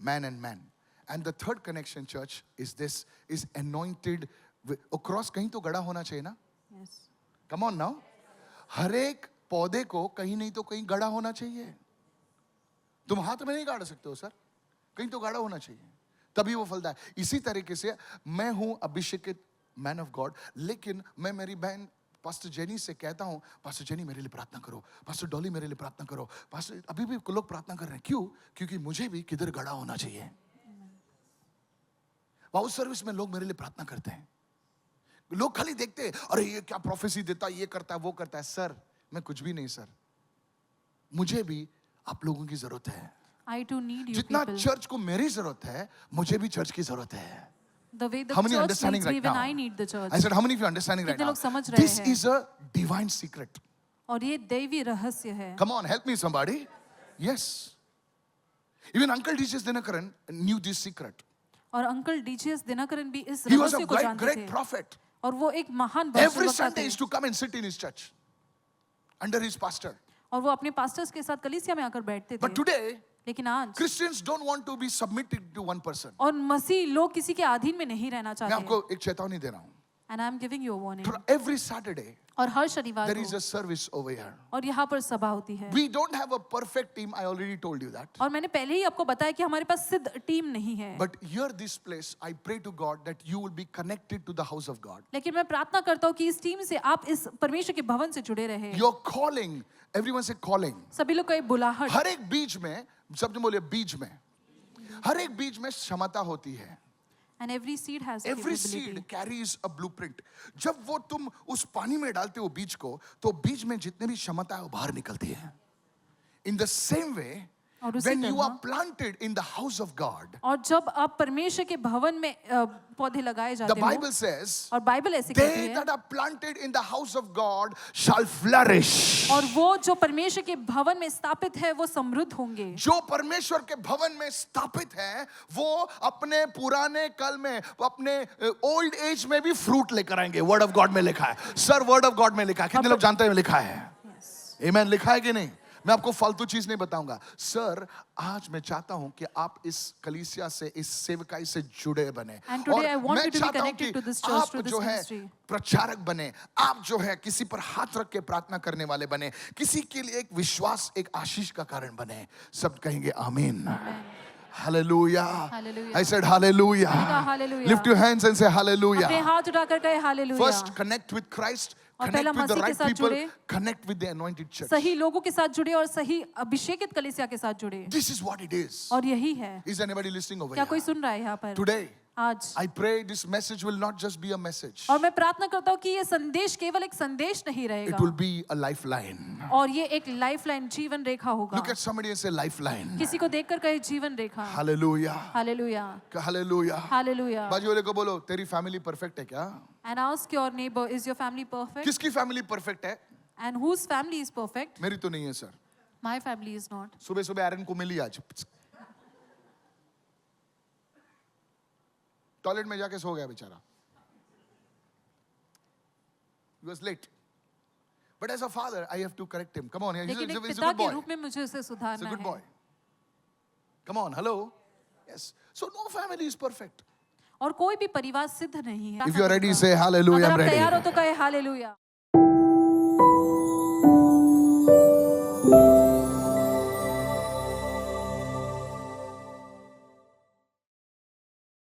man and man. And the third connection, church, is this, is anointed with, oh, cross कहीं तो गड़ा होना चाहिए ना? Yes. Come on now. हर एक पौधे को कहीं नहीं तो कहीं गड़ा होना चाहिए. तुम हाथ में नहीं गाड़ सकते हो सर, कहीं तो गाड़ा होना चाहिए, तभी वो फलता है. इसी तरीके से मैं हूं अभिषेकित मैन ऑफ गॉड, लेकिन मैं मेरी बहन पास्टर जेनी से कहता हूं, पास्टर जेनी मेरे लिए प्रार्थना करो, पास्टर डॉली मेरे लिए प्रार्थना करो, पास्टर अभी भी लोग प्रार्थना कर रहे हैं. क्यों? क्योंकि मुझे भी किधर गड़ा होना चाहिए. वाउस सर्विस में लोग मेरे लिए प्रार्थना करते हैं. लोग खाली देखते हैं, अरे ये क्या प्रोफेसी देता है, ये करता है, वो करता है. सर मैं कुछ भी नहीं सर, मुझे भी आप लोगों की जरूरत है. I too need you जितना people. चर्च को मेरी जरूरत है, मुझे भी चर्च की जरूरत है. The way the How many church understanding needs me right when now? I need the church. I said, how many of you are understanding right कितने now? लोग समझ रहे This हैं? is a divine secret. और ये दैवी रहस्य है. Come on, help me somebody. Yes. Even Uncle D.J. Dinakaran knew this secret. और अंकल डीजीएस दिनकरन भी इस He was a रहस्य को great, जानते great थे. prophet. और वो एक महान Every भविष्यवक्ता Sunday थे. used to come and sit in his church under his pastor. और वो अपने पास्टर्स के साथ कलीसिया में आकर बैठते But थे. today, लेकिन आज Christians don't want to be submitted to one person. और मसीह लोग किसी के अधीन में नहीं रहना मैं चाहते. आपको एक चेतावनी दे रहा हूँ. And I'm giving you a warning. Every Saturday, और हर शनिवार there is को a service over here. और यहाँ पर सभा होती है. We don't have a perfect team. I already told you that. और मैंने पहले ही आपको बताया कि हमारे पास सिद्ध टीम नहीं है. But here, this place, I pray to God that you will be connected to the house of God. लेकिन मैं प्रार्थना करता हूँ कि इस टीम से आप इस परमेश्वर के भवन से जुड़े रहे. Your calling, everyone say calling. सभी लोग कहे बुलाहट. हर एक बीज में, सब जो बोले बीज में, हर एक बीज में क्षमता होती है. And every seed has Every capability. seed carries a blueprint. जब वो तुम उस पानी में डालते हो बीज को, तो बीज में जितने भी क्षमता है वो बाहर निकलती है. In the same way, और उसी when you तरह- are planted in the house of God, और जब आप परमेश्वर के भवन में पौधे लगाए the जाते Bible हो says, और बाइबल ऐसे कहती they है that are planted in the house of God shall flourish. और वो जो परमेश्वर के भवन में स्थापित है वो समृद्ध होंगे. जो परमेश्वर के भवन में स्थापित है, वो अपने पुराने कल में, अपने ओल्ड एज में भी फ्रूट लेकर आएंगे. वर्ड ऑफ गॉड में लिखा है. सर वर्ड ऑफ गॉड में लिखा है. कितने लोग जानते हैं लिखा है? आमेन. लिखा है कि नहीं? मैं आपको फालतू चीज नहीं बताऊंगा. सर आज मैं चाहता हूं कि आप इस कलीसिया से, इस सेवकाई से जुड़े बने. And today I want मैं you to be चाहता हूं connected कि to this church, आप to this जो है ministry. प्रचारक बने. आप जो है किसी पर हाथ रख के प्रार्थना करने वाले बने. किसी के लिए एक विश्वास, एक आशीष का कारण बने. सब कहेंगे आमीन. Hallelujah. Hallelujah. I said hallelujah. Hallelujah. Lift your hands and say अपने hallelujah. हाथ उठाकर कहे hallelujah. First, connect with Christ. और Connect पहला with the मसीह के right साथ people. जुड़े. Connect with the anointed church. सही लोगों के साथ जुड़े और सही अभिषेकित कलीसिया के साथ जुड़े. This is what it is. और यही है. Is anybody listening over क्या कोई here? सुन रहा है यहाँ पर? Today, आज I pray this message will not just be a message. और मैं प्रार्थना करता हूँ कि ये संदेश केवल एक संदेश नहीं It रहेगा will be a lifeline. और ये एक लाइफलाइन जीवन रेखा होगा. Look at somebody and say lifeline. किसी को देखकर कहे जीवन रेखा. Hallelujah. हालेलुया. Hallelujah. हालेलुया. बाजू वाले को बोलो, तेरी फैमिली परफेक्ट है क्या? And ask your neighbor, is your family perfect? किसकी फैमिली परफेक्ट है? And whose family is perfect? मेरी तो नहीं है sir. My family is not. सुबह सुबह एरन को मिली आज. टॉयलेट में जाके सो गया बेचारा. He was late. But as a father, I have to correct him. Come on, he's लेकिन एक a पिता good के boy. रूप में मुझे उसे He's a सुधारना good है. boy. Come on, hello. Yes. So no family is perfect. और कोई भी परिवार सिद्ध नहीं है. If you are ready, say hallelujah, अगर I'm आप ready. तैयार हो तो कहे हालेलुया.